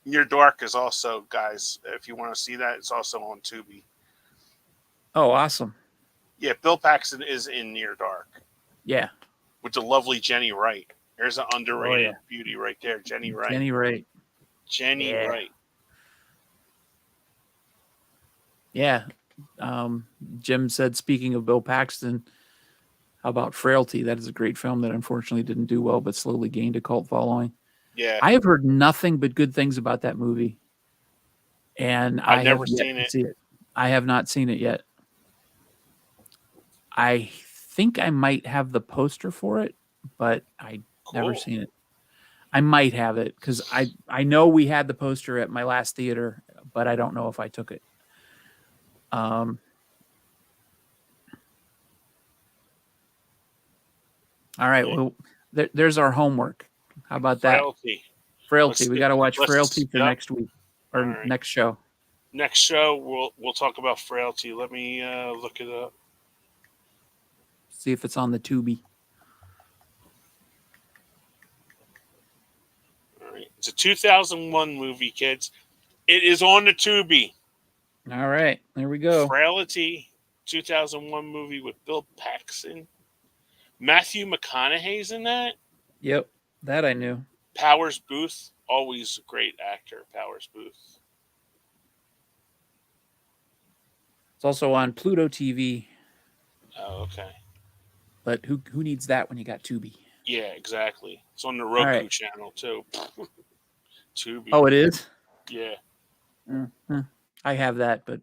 Near Dark is also, guys, if you want to see that, it's also on Tubi. Oh, awesome. Yeah, Bill Paxton is in Near Dark Yeah. with the lovely Jenny Wright. There's an Oh, underrated yeah. beauty right there, Jenny Wright. Jenny Wright. Jenny Yeah. Wright. Yeah. Jim said, speaking of Bill Paxton, how about Frailty? That is a great film that unfortunately didn't do well, but slowly gained a cult following. Yeah, I have heard nothing but good things about that movie, and I've I have never yet seen to it. see it. I have not seen it yet. I think I might have the poster for it, but I never Cool. seen it. I might have it because I know we had the poster at my last theater, but I don't know if I took it. Um, all right. Yeah. Well, there's our homework. How about that? Frailty. Frailty. We got to watch Let's. Frailty for Yep. next week All or right. next show. Next show we'll talk about Frailty. Let me look it up. See if it's on the Tubi. All right. It's a 2001 movie, kids. It is on the Tubi. All right. There we go. Frailty, 2001 movie with Bill Paxton. Matthew McConaughey's in that. Yep. That I knew. Powers Booth, always a great actor. Powers Booth. It's also on Pluto TV. Oh, okay. But who needs that when you got Tubi? Yeah, exactly. It's on the All Roku right. channel too. Tubi. Oh, it is? Yeah. I have that, but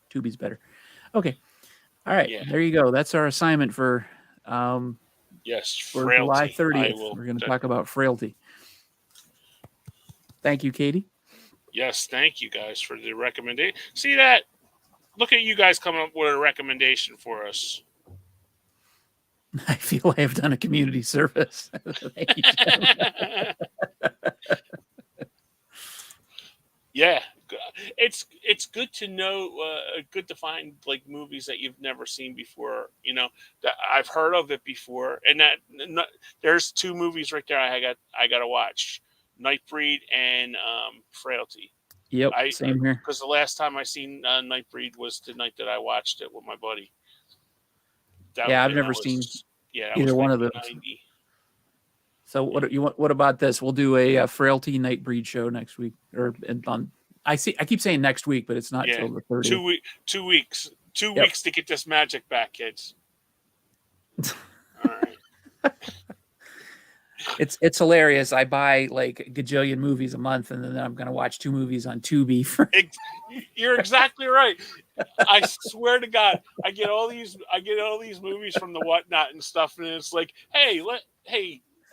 Tubi's better. Okay. All right. Yeah. There you go. That's our assignment for Yes. July Frailty. 30th. We're going to talk about Frailty. Thank you, Katie. Yes, thank you guys for the recommendation. See that? Look at you guys coming up with a recommendation for us. I feel I have done a community service. Thank you, Jim. Yeah, it's good to know, good to find like movies that you've never seen before. You know, that I've heard of it before, and there's two movies right there I got to watch: Nightbreed and Frailty. Yep, same here. Because the last time I seen Nightbreed was the night that I watched it with my buddy. I've never seen either one of those. So what about this? We'll do a Frailty Nightbreed show next week, I keep saying next week, but it's not till the 30th. 2 weeks. 2 weeks to get this magic back, kids. All right. It's hilarious. I buy like a gajillion movies a month, and then I'm going to watch 2 movies on Tubi. You're exactly right. I swear to God, I get all these movies from the Whatnot and stuff, and it's like, hey,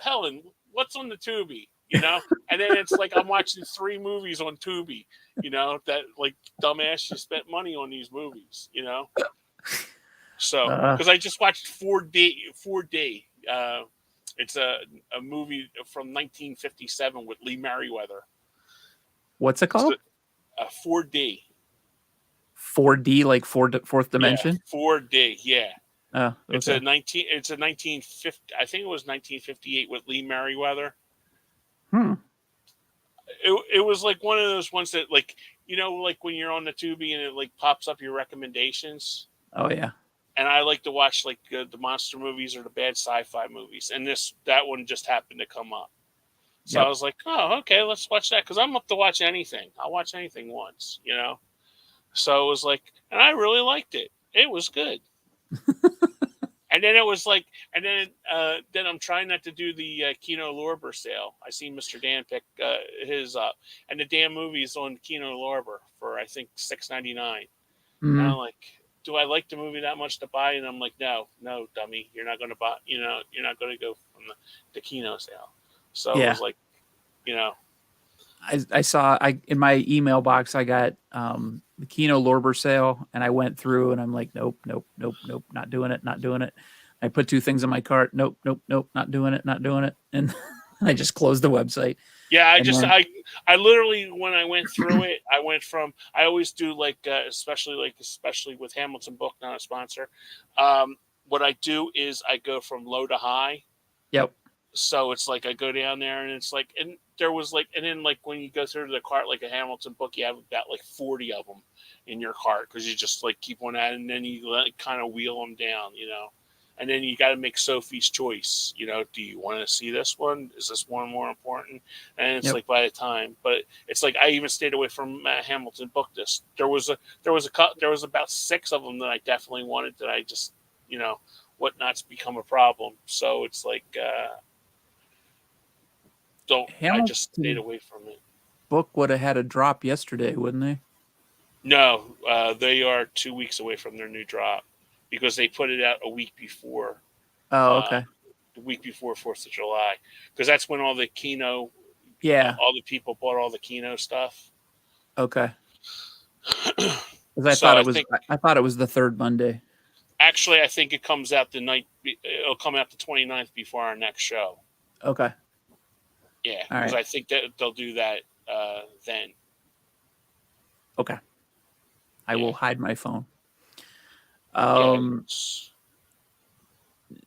Helen, what's on the Tubi? You know, and then it's like I'm watching 3 movies on Tubi. You know, that like dumbass, you spent money on these movies. You know, so because I just watched 4D. It's a movie from 1957 with Lee Merriweather. What's it called? 4D. 4D, like fourth dimension. Yeah, 4D. Yeah. Oh, okay. It's a 1950. I think it was 1958 with Lee Merriweather. It was like one of those ones that, like, you know, like when you're on the Tubi and it like pops up your recommendations. Oh yeah. And I like to watch like the monster movies or the bad sci-fi movies, and that one just happened to come up. So I was like, oh, okay, let's watch that, because I'm up to watch anything. I'll watch anything once, you know. So it was like, and I really liked it. It was good. And then it was like, and then I'm trying not to do the Kino Lorber sale. I seen Mr. Dan pick his up, and the damn movie's on Kino Lorber for I think $6.99. And I'm like, do I like the movie that much to buy? And I'm like, no, dummy, you're not going to buy. You know, you're not going to go from the Kino sale. So it was like, you know. I saw in my email box I got the Kino Lorber sale, and I went through and I'm like, nope, not doing it. I put two things in my cart. Nope, not doing it. And I just closed the website. Yeah, I literally, when I went through it, I went from, I always do like especially with Hamilton Book, not a sponsor. What I do is I go from low to high. Yep. So it's like I go down there, and it's like, and there was like, and then like when you go through the cart, like a Hamilton Book, you have about like 40 of them in your cart, because you just like keep one at it, and then you like kind of wheel them down, you know. And then you got to make Sophie's choice. You know, do you want to see this one? Is this one more important? And it's like by the time, but it's like I even stayed away from Hamilton Book. There was about 6 of them that I definitely wanted, that I just, you know, whatnot's become a problem. So it's like I just stayed away from it. Book would have had a drop yesterday, wouldn't they? No, they are 2 weeks away from their new drop, because they put it out a week before. Oh, okay. The week before 4th of July, because that's when all the Kino, all the people bought all the Kino stuff. Okay. Because I thought it was the third Monday. Actually, I think it comes out the night. It'll come out the 29th before our next show. Okay. Yeah, because I think that they'll do that then. Okay. I will hide my phone.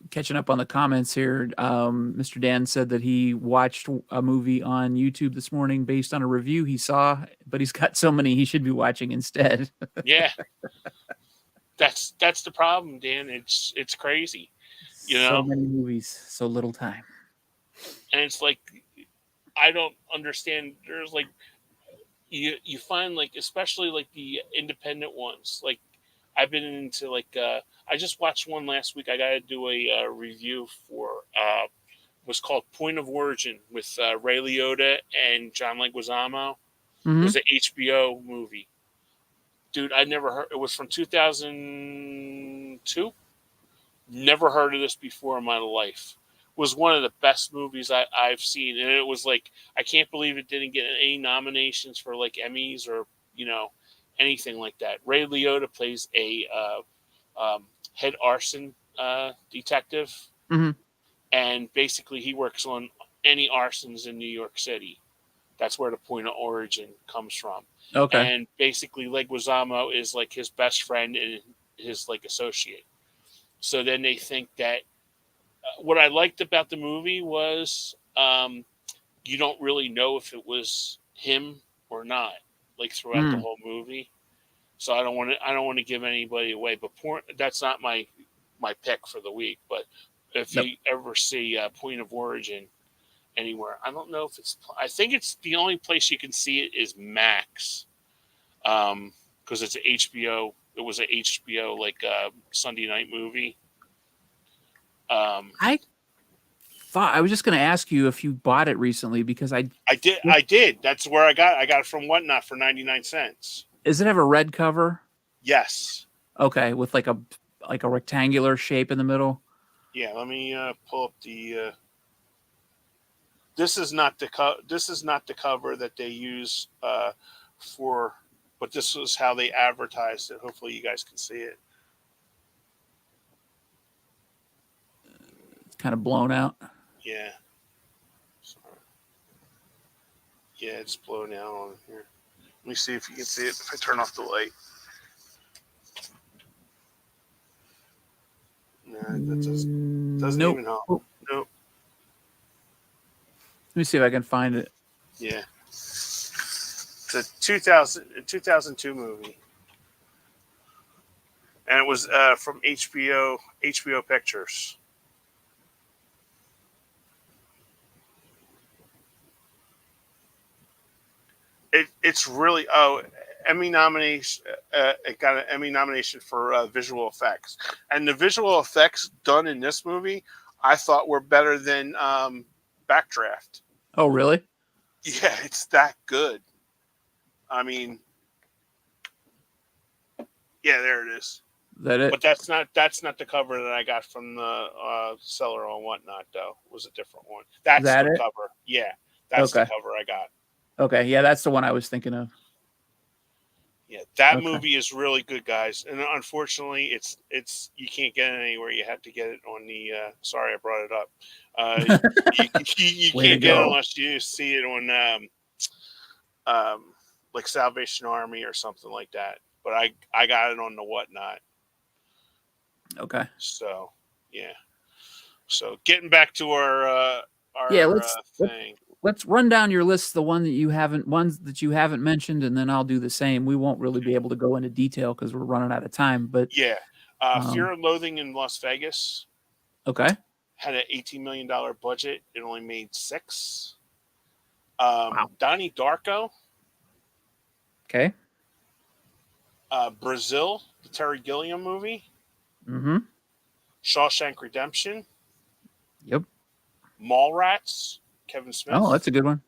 Catching up on the comments here, Mr. Dan said that he watched a movie on YouTube this morning based on a review he saw, but he's got so many he should be watching instead. Yeah, that's the problem, Dan. It's crazy, you know. So many movies, so little time, and it's like, I don't understand. There's like, you find like, especially like the independent ones, like I've been into like I just watched one last week. I got to do a review for was called Point of Origin with Ray Liotta and John Leguizamo. It was an HBO movie. Dude, I never heard. It was from 2002. Never heard of this before in my life. It was one of the best movies I've seen, and it was like, I can't believe it didn't get any nominations for like Emmys or, you know, anything like that. Ray Liotta plays a head arson detective, and basically he works on any arsons in New York City. That's where the Point of Origin comes from. Okay. And basically Leguizamo is like his best friend and his like associate. So then they think that what I liked about the movie was you don't really know if it was him or not, like throughout the whole movie. So I don't want to give anybody away, but that's not my pick for the week. But if you ever see Point of Origin anywhere, I don't know if it's. I think it's the only place you can see it is Max, because it's an HBO. It was an HBO like Sunday night movie. I thought I was just going to ask you if you bought it recently, because I did. That's where I got it from Whatnot for 99 cents. Does it have a red cover? Yes. Okay, with like a rectangular shape in the middle. Yeah, let me pull up the. This is not the cover that they use for, but this is how they advertised it. Hopefully, you guys can see it. It's kind of blown out. Yeah. Sorry. Yeah, it's blown out on here. Let me see if you can see it. If I turn off the light. No, that doesn't even help. Nope. Let me see if I can find it. Yeah. It's a 2002 movie. And it was from HBO Pictures. It's really Emmy nomination. It got an Emmy nomination for visual effects, and the visual effects done in this movie, I thought were better than Backdraft. Oh, really? Yeah, it's that good. I mean, yeah, there it is. Is that it? But that's not the cover that I got from the seller on Whatnot. Though it was a different one. Is That's that the it? cover. Yeah, that's the Okay. cover I got. Okay. Yeah, that's the one I was thinking of. Yeah, that Okay. movie is really good, guys. And unfortunately, it's you can't get it anywhere. You have to get it on the. Sorry, I brought it up. You Way to can't get it go. unless you see it on um, like Salvation Army or something like that. But I got it on the Whatnot. Okay. So yeah. So getting back to Yeah, our thing. let's run down your list, the ones that you haven't mentioned, and then I'll do the same. We won't really be able to go into detail because we're running out of time. But Yeah, um, Fear and Loathing in Las Vegas okay. had an $18 million budget. It only made six. Wow. Donnie Darko, Okay. Brazil, the Terry Gilliam movie, Mm-hmm. Shawshank Redemption, Yep. Mallrats, Kevin Oh, Smith, that's a good one.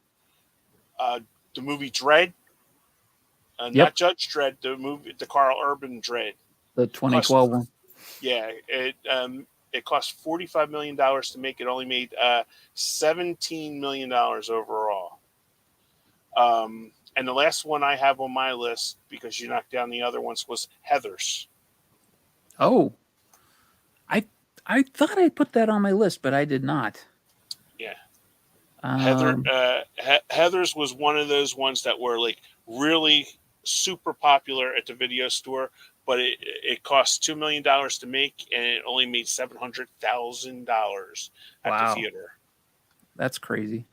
uh, the movie Dread, Yep. not Judge Dredd, the movie, the Carl Urban Dread. The Cost, 2012 one. yeah, it cost $45 million to make. It only made $17 million overall. And the last one I have on my list, because you knocked down the other ones, was Heather's. Oh, I I thought I put that on my list, but I did not. Yeah, Um, Heather's was one of those ones that were like really super popular at the video store, but it cost $2 million to make, and it only made $700,000 at the wow, theater. that's crazy.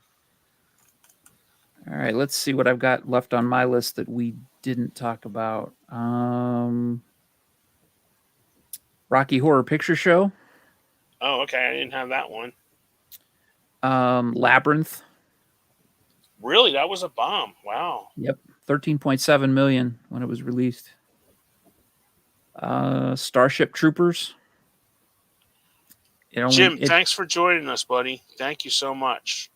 All right, let's see what I've got left on my list that we didn't talk about. Rocky Horror Picture Show, Oh, okay, I didn't have that one. Labyrinth. Really, that was a bomb. Wow. Yep, 13.7 million when it was released. Starship Troopers. It only Jim, it. thanks for joining us, buddy. Thank you so much.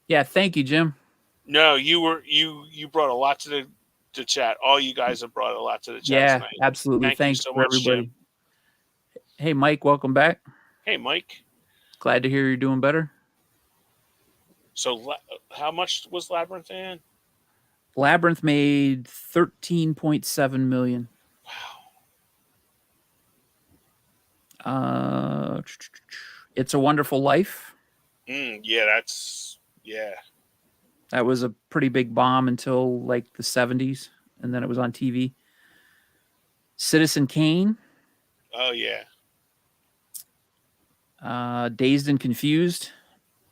Yeah, thank you, Jim. No, you brought a lot to the chat. All you guys have brought a lot to the chat Yeah, tonight. absolutely. Thank you Thanks so for much, Jim. everybody. Hey, Mike, welcome back. Hey, Mike. Glad to hear you're doing better. So, how much was Labyrinth in? Labyrinth made 13.7 million. Wow. It's a Wonderful Life. Yeah, that's yeah. That was a pretty big bomb until like the 70s, and then it was on TV. Citizen Kane. Oh yeah. Dazed and Confused.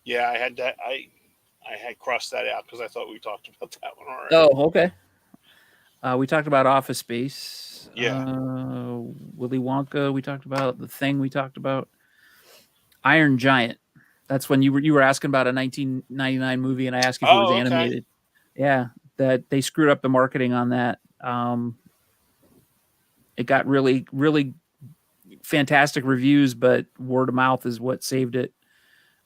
Yeah, I had that. I had crossed that out because I thought we talked about that one already. Oh, okay. We talked about Office Space. Yeah. Willy Wonka. We talked about The Thing. We talked about Iron Giant. That's when you were asking about a 1999 movie, and I asked if it was Oh, okay. animated. Yeah, that they screwed up the marketing on that. It got really, really fantastic reviews, but word of mouth is what saved it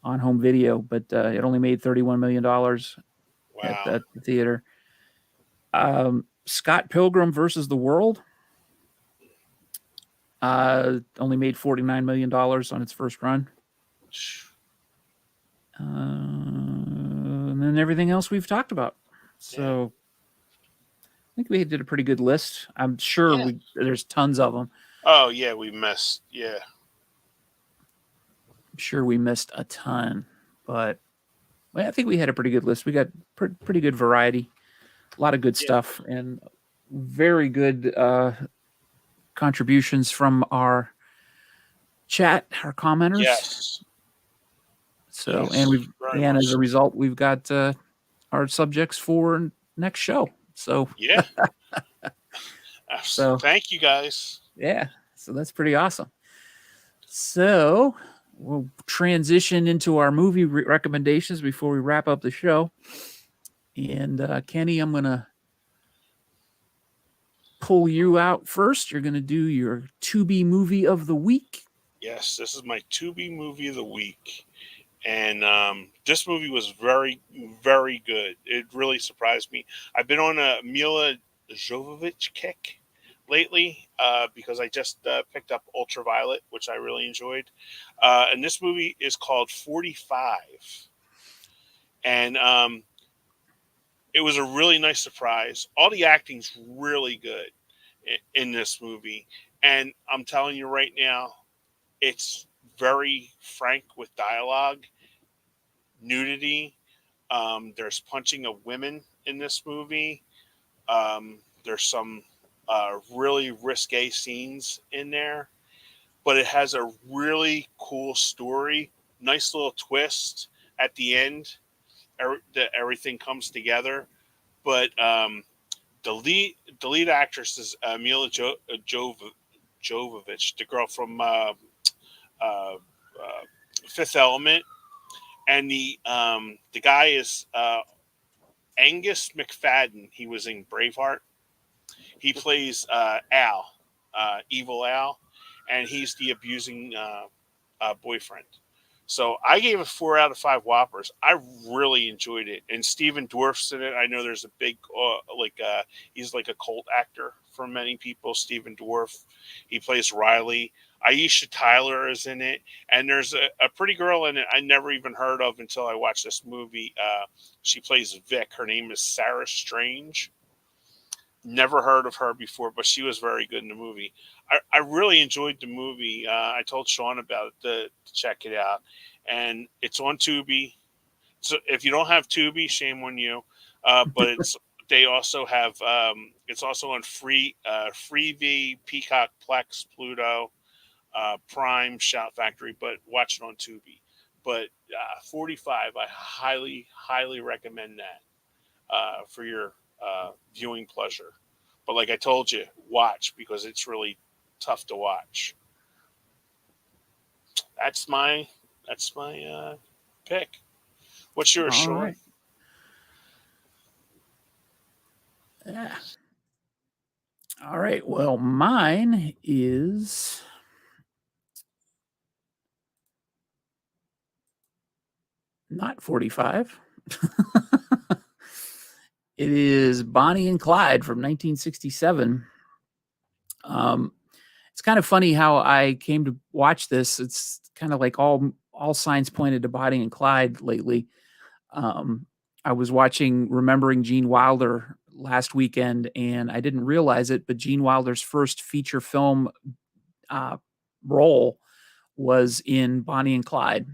on home video. But it only made $31 million at Wow. the theater. Scott Pilgrim versus the World only made $49 million on its first run. And then everything else we've talked about. So I think we did a pretty good list. I'm sure there's tons of them. Oh yeah, we missed. Yeah. I'm sure we missed a ton, but I think we had a pretty good list. We got pretty good variety, a lot of good stuff, and very good contributions from our chat, our commenters. Yes. So, yes, and as a result, we've got our subjects for next show. So yeah. So thank you guys. Yeah. So that's pretty awesome. So we'll transition into our movie recommendations before we wrap up the show. And Kenny, I'm going to pull you out first. You're going to do your Tubi movie of the week. Yes, this is my Tubi movie of the week. And this movie was very, very good. It really surprised me. I've been on a Mila Jovovich kick lately because I just picked up Ultraviolet, which I really enjoyed. And this movie is called 45. And it was a really nice surprise. All the acting's really good in this movie. And I'm telling you right now, it's very frank with dialogue, nudity. There's punching of women in this movie. There's some really risque scenes in there, but it has a really cool story. Nice little twist at the end that everything comes together. But the lead actress is Jovovich, the girl from uh, Fifth Element, and the guy is Angus McFadden. He was in Braveheart. He plays Al, Evil Al, and he's the abusing boyfriend. So I gave it 4 out of 5 Whoppers. I really enjoyed it, and Stephen Dorff's in it. I know there's a big he's like a cult actor for many people. Stephen Dorff, he plays Riley. Aisha Tyler is in it, and there's a pretty girl in it I never even heard of until I watched this movie. She plays Vic. Her name is Sarah Strange. Never heard of her before, but she was very good in the movie. I really enjoyed the movie. I told Sean about it to check it out, and it's on Tubi. So if you don't have Tubi, shame on you. But they also have it's also on Freevee, Peacock, Plex, Pluto, Prime, Shout Factory. But watch it on Tubi. But 45, I highly recommend that for your viewing pleasure. But like I told you, watch because it's really tough to watch. That's my pick. What's yours, All Sean? right. Yeah. All right. Well, mine is not 45. It is Bonnie and Clyde from 1967. It's kind of funny how I came to watch this. It's kind of like all signs pointed to Bonnie and Clyde lately. I was watching Remembering Gene Wilder last weekend, and I didn't realize it, but Gene Wilder's first feature film uh, role was in Bonnie and Clyde,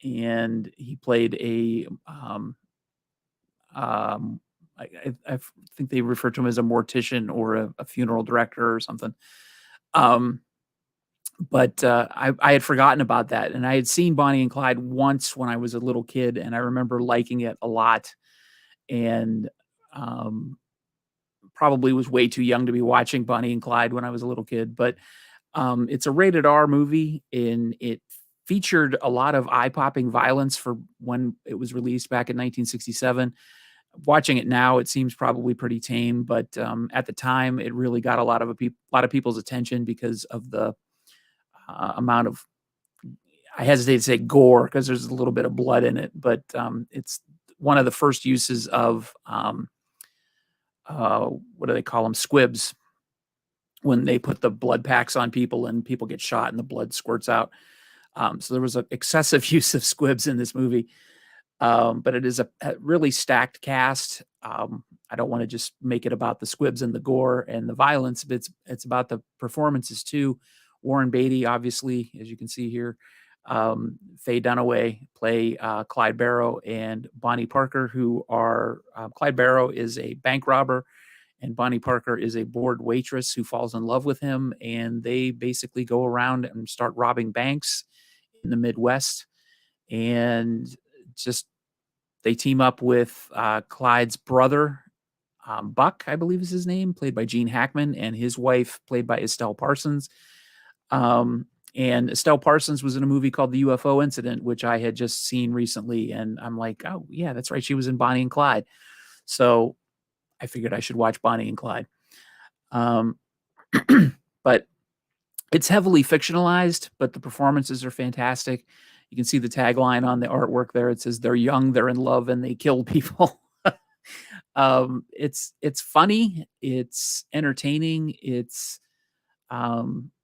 and he played um, I think they refer to him as a mortician or a funeral director or something. Um, but I had forgotten about that, and I had seen Bonnie and Clyde once when I was a little kid, and I remember liking it a lot. And um, probably was way too young to be watching Bonnie and Clyde when I was a little kid. But it's a rated R movie, and it featured a lot of eye popping violence for when it was released back in 1967. Watching it now, it seems probably pretty tame, but at the time, it really got a lot of people's attention because of the amount of, I hesitate to say gore because there's a little bit of blood in it, but it's one of the first uses of what do they call them? Squibs, when they put the blood packs on people and people get shot and the blood squirts out. So there was an excessive use of squibs in this movie. But it is a really stacked cast. I don't want to just make it about the squibs and the gore and the violence, but it's about the performances too. Warren Beatty, obviously, as you can see here. Faye Dunaway play Clyde Barrow and Bonnie Parker, who are Clyde Barrow is a bank robber, and Bonnie Parker is a bored waitress who falls in love with him, and they basically go around and start robbing banks in the Midwest. And just they team up with Clyde's brother, Buck, I believe is his name, played by Gene Hackman, and his wife, played by Estelle Parsons. And Estelle Parsons was in a movie called The UFO Incident, which I had just seen recently. And I'm like, oh, yeah, that's right. She was in Bonnie and Clyde. So I figured I should watch Bonnie and Clyde. Um, but it's heavily fictionalized, but the performances are fantastic. You can see the tagline on the artwork there. It says, "They're young, they're in love, and they kill people." It's funny, it's entertaining, it's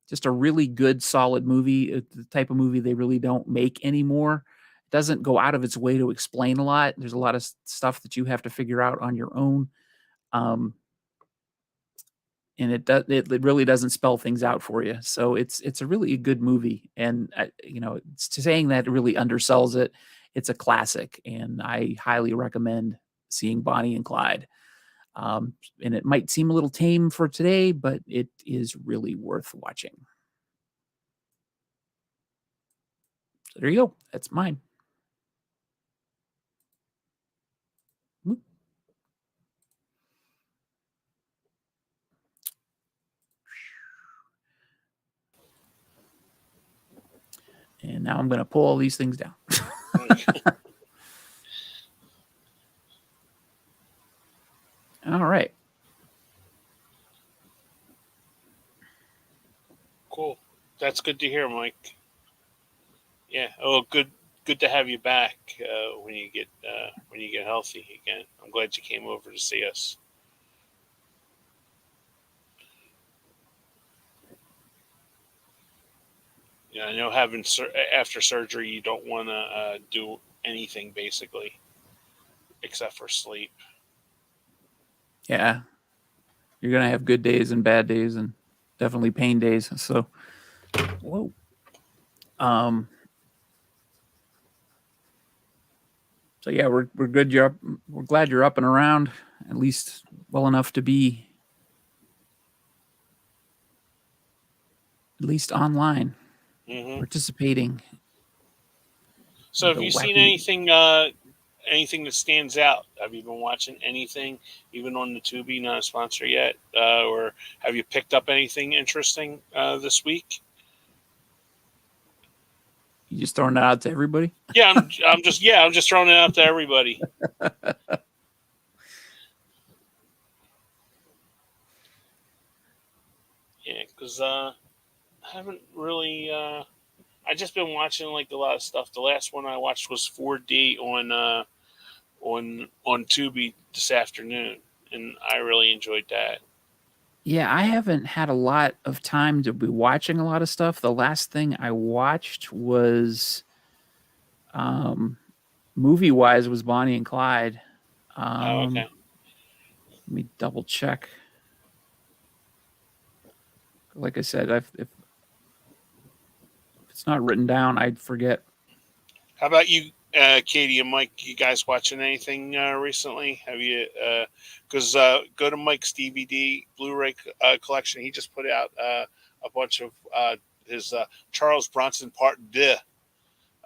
just a really good, solid movie. The type of movie they really don't make anymore. It doesn't go out of its way to explain a lot. There's a lot of stuff that you have to figure out on your own. Um, and it really doesn't spell things out for you. So it's a really good movie, and saying that really undersells it. It's a classic, and I highly recommend seeing Bonnie and Clyde. And it might seem a little tame for today, but it is really worth watching. So there you go. That's mine. And now I'm going to pull all these things down. All right. Cool. That's good to hear, Mike. Yeah. Oh, good to have you back when you get healthy again. I'm glad you came over to see us. Yeah, I know after surgery you don't want to do anything basically except for sleep. Yeah. You're going to have good days and bad days and definitely pain days. So, whoa. So yeah, we're good. We're glad you're up and around, at least well enough to be at least online Hmm. participating So, in have the you seen wacky. anything that stands out? Have you been watching anything, even on the Tubi, not a sponsor yet, or have you picked up anything interesting this week? You just throwing that out to everybody? Yeah, I'm just throwing it out to everybody. Yeah, because I haven't really. I just been watching like a lot of stuff. The last one I watched was 4D on Tubi this afternoon, and I really enjoyed that. Yeah, I haven't had a lot of time to be watching a lot of stuff. The last thing I watched was um movie wise was Bonnie and Clyde. Oh, okay. Let me double check. Like I said, if it's not written down, I'd forget. How about you, Katie and Mike? You guys watching anything recently? Have you? Because go to Mike's DVD Blu-ray collection. He just put out a bunch of his Charles Bronson Part Deux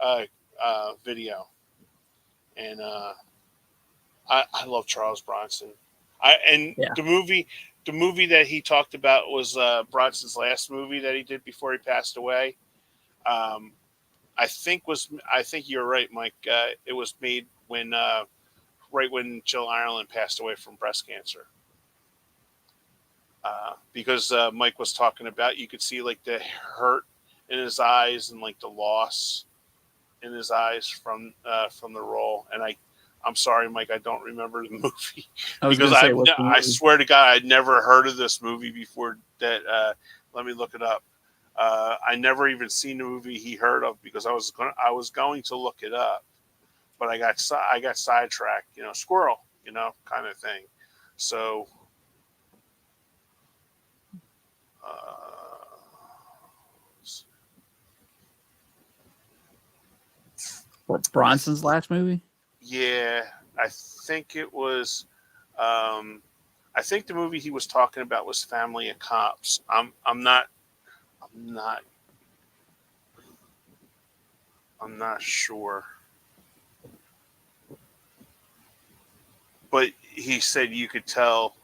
uh, video, and I love Charles Bronson. And Yeah. the movie that he talked about was Bronson's last movie that he did before he passed away. Um, I think you're right, Mike. It was made when right when Jill Ireland passed away from breast cancer. Because Mike was talking about, you could see like the hurt in his eyes and like the loss in his eyes from the role. And I'm sorry, Mike, I don't remember the movie I was because gonna say, what's the I movie? swear to God, I'd never heard of this movie before. That let me look it up. I never even seen the movie he heard of because I was going to look it up, but I got sidetracked. You know, squirrel. You know, kind of thing. So. Uh, Bronson's last movie? yeah, I think it was. Um, I think the movie he was talking about was Family of Cops. I'm not I'm not sure, but he said you could tell.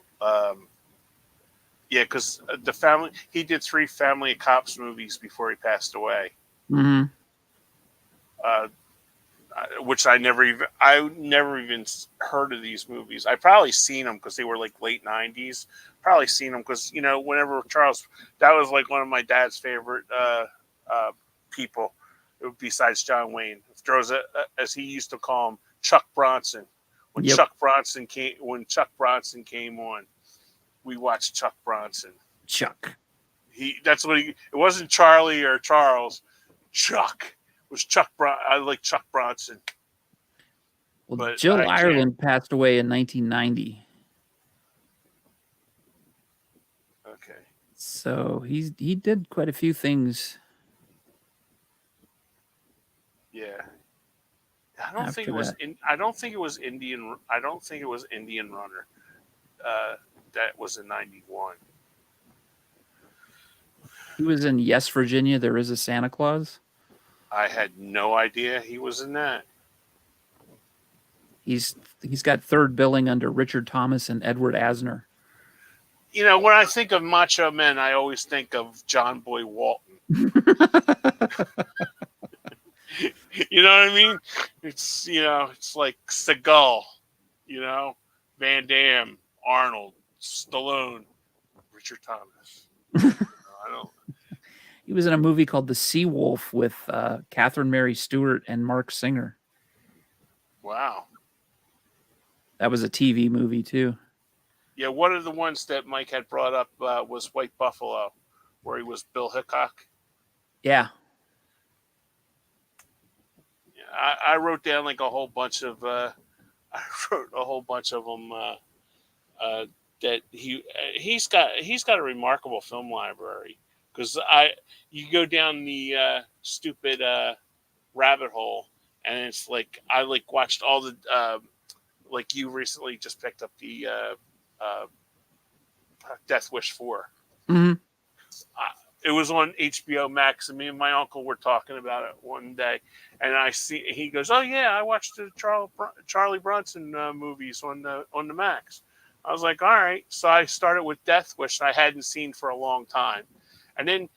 Yeah, because the family he did three Family of Cops movies before he passed away. Mm-hmm. Uh, which I never even heard of these movies. I probably seen them because they were like late '90s. Probably seen them because whenever Charles, that was like one of my dad's favorite people, besides John Wayne. There was as he used to call him, Chuck Bronson. When Yep. Chuck Bronson came on, we watched Chuck Bronson. Chuck. That's what it wasn't Charlie or Charles. Chuck. It was Chuck I like Chuck Bronson. Well, But Jill Ireland passed away in 1990. Okay. So he did quite a few things. Yeah. I don't think it was Indian. I don't think it was Indian Runner. That was in '91. He was in Yes, Virginia, There Is a Santa Claus. I had no idea he was in that. He's got third billing under Richard Thomas and Edward Asner. When I think of macho men, I always think of John Boy Walton. You know what I mean? It's it's like Seagal, Van Damme, Arnold, Stallone, Richard Thomas. I don't. He was in a movie called The Sea Wolf with Catherine Mary Stewart and Mark Singer. Wow. That was a TV movie too. Yeah, one of the ones that Mike had brought up was White Buffalo, where he was Bill Hickok. Yeah. I wrote down like a whole bunch of them that he's got a remarkable film library, because you go down the stupid rabbit hole, and it's like I watched all the like you recently just picked up the Death Wish 4. Mm-hmm. It was on HBO Max, and me and my uncle were talking about it one day, and he goes, "Oh yeah, I watched the Charlie Bronson movies on the Max." I was like, "All right." So I started with Death Wish, I hadn't seen for a long time, and then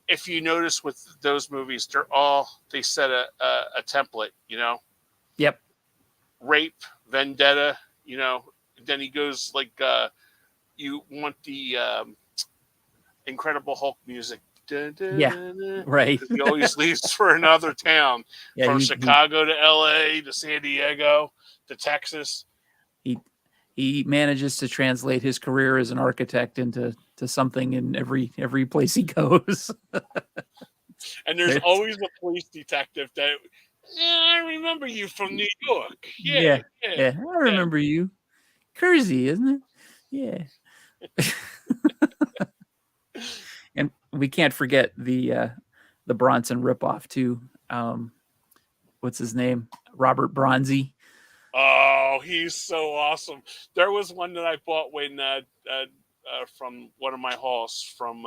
if you notice with those movies, they set a template, Yep. Rape, vendetta, Then he goes like, you want the Incredible Hulk music. Dun, dun, Yeah, dun, dun. right. He always leaves for another town, from Chicago to LA to San Diego to Texas. He manages to translate his career as an architect into something in every place he goes. And there's always a police detective that, I remember you from New York. Yeah. I remember you. Kersey, isn't it? Yeah. And we can't forget the Bronson ripoff too. What's his name? Robert Bronzy. Oh, he's so awesome. There was one that I bought when from one of my hauls from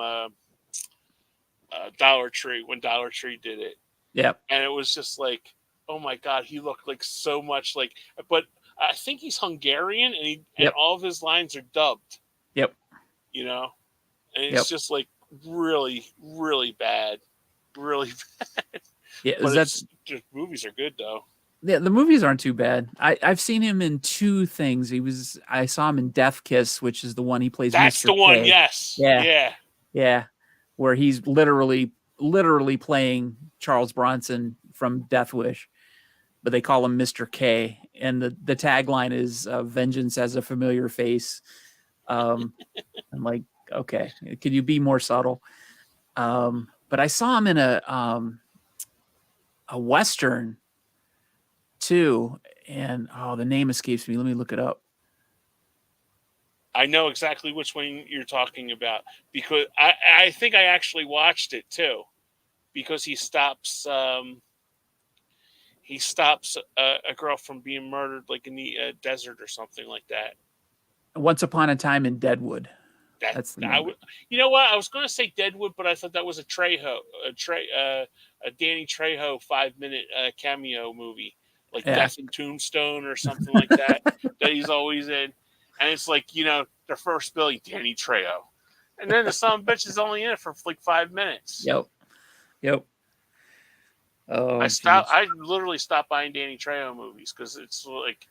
Dollar Tree, when Dollar Tree did it. Yep. And it was just like, oh my God, he looked like so much like, but I think he's Hungarian, and all of his lines are dubbed. Yep. And it's just like really, really bad. Really bad. Yeah, but the movies are good though. Yeah, the movies aren't too bad. I've seen him in two things. I saw him in Death Kiss, which is the one he plays. That's Mr. the one. K. Yes. Yeah. Where he's literally playing Charles Bronson from Death Wish, but they call him Mr. K, and the tagline is "Vengeance as a familiar face." I'm like, okay, could you be more subtle? But I saw him in a Western too, and the name escapes me. Let me look it up. I know exactly which one you're talking about, because I think I actually watched it too, because he stops a girl from being murdered, like in the desert or something like that. Once Upon a Time in Deadwood. That's the name. You know what? I was going to say Deadwood, but I thought that was a Danny Trejo 5-minute cameo movie, like Death and Tombstone or something like that, that he's always in. And it's like, their first billing, Danny Trejo. And then the son of a bitch is only in it for like 5 minutes. Yep. Oh, geez. I literally stopped buying Danny Trejo movies because it's like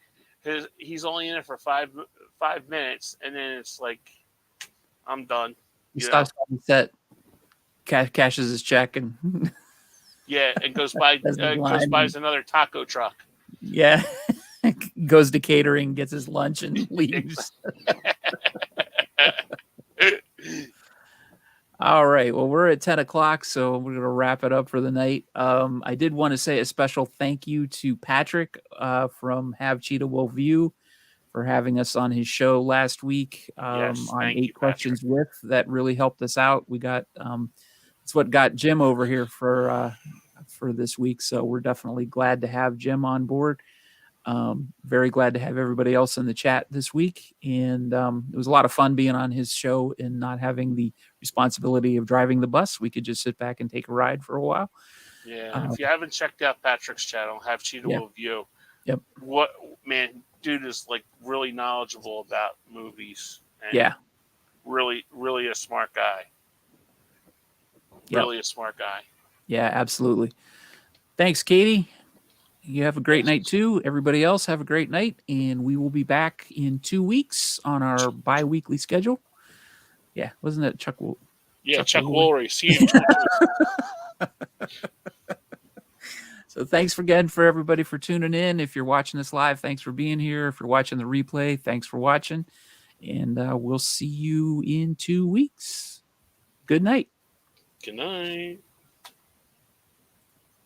he's only in it for 5 minutes, and then it's like I'm done. He You know? stops on the set, cashes his check, and Yeah, and does his goes line. buys another taco truck. Yeah. Goes to catering, gets his lunch, and leaves. All right. Well, we're at 10 o'clock, so we're going to wrap it up for the night. I did want to say a special thank you to Patrick from Have Cheetah Will View for having us on his show last week Yes, on thank you, 8 Patrick. Questions With. That really helped us out. We got it's what got Jim over here for this week. So we're definitely glad to have Jim on board. Very glad to have everybody else in the chat this week. And it was a lot of fun being on his show and not having the responsibility of driving the bus. We could just sit back and take a ride for a while. Yeah, if you haven't checked out Patrick's channel, Have Cheetah Yeah. Will View. Yep. What man, dude is like really knowledgeable about movies. And Yeah. Really, really a smart guy. Really a smart guy. Yeah, absolutely. Thanks, Katie. You have a great night too. Everybody else have a great night, and we will be back in 2 weeks on our bi-weekly schedule. Yeah, wasn't it Chuck? Yeah, Chuck Woolery. See you. So thanks again for everybody for tuning in. If you're watching this live, thanks for being here. If you're watching the replay, thanks for watching, and we'll see you in 2 weeks. Good night. Good night.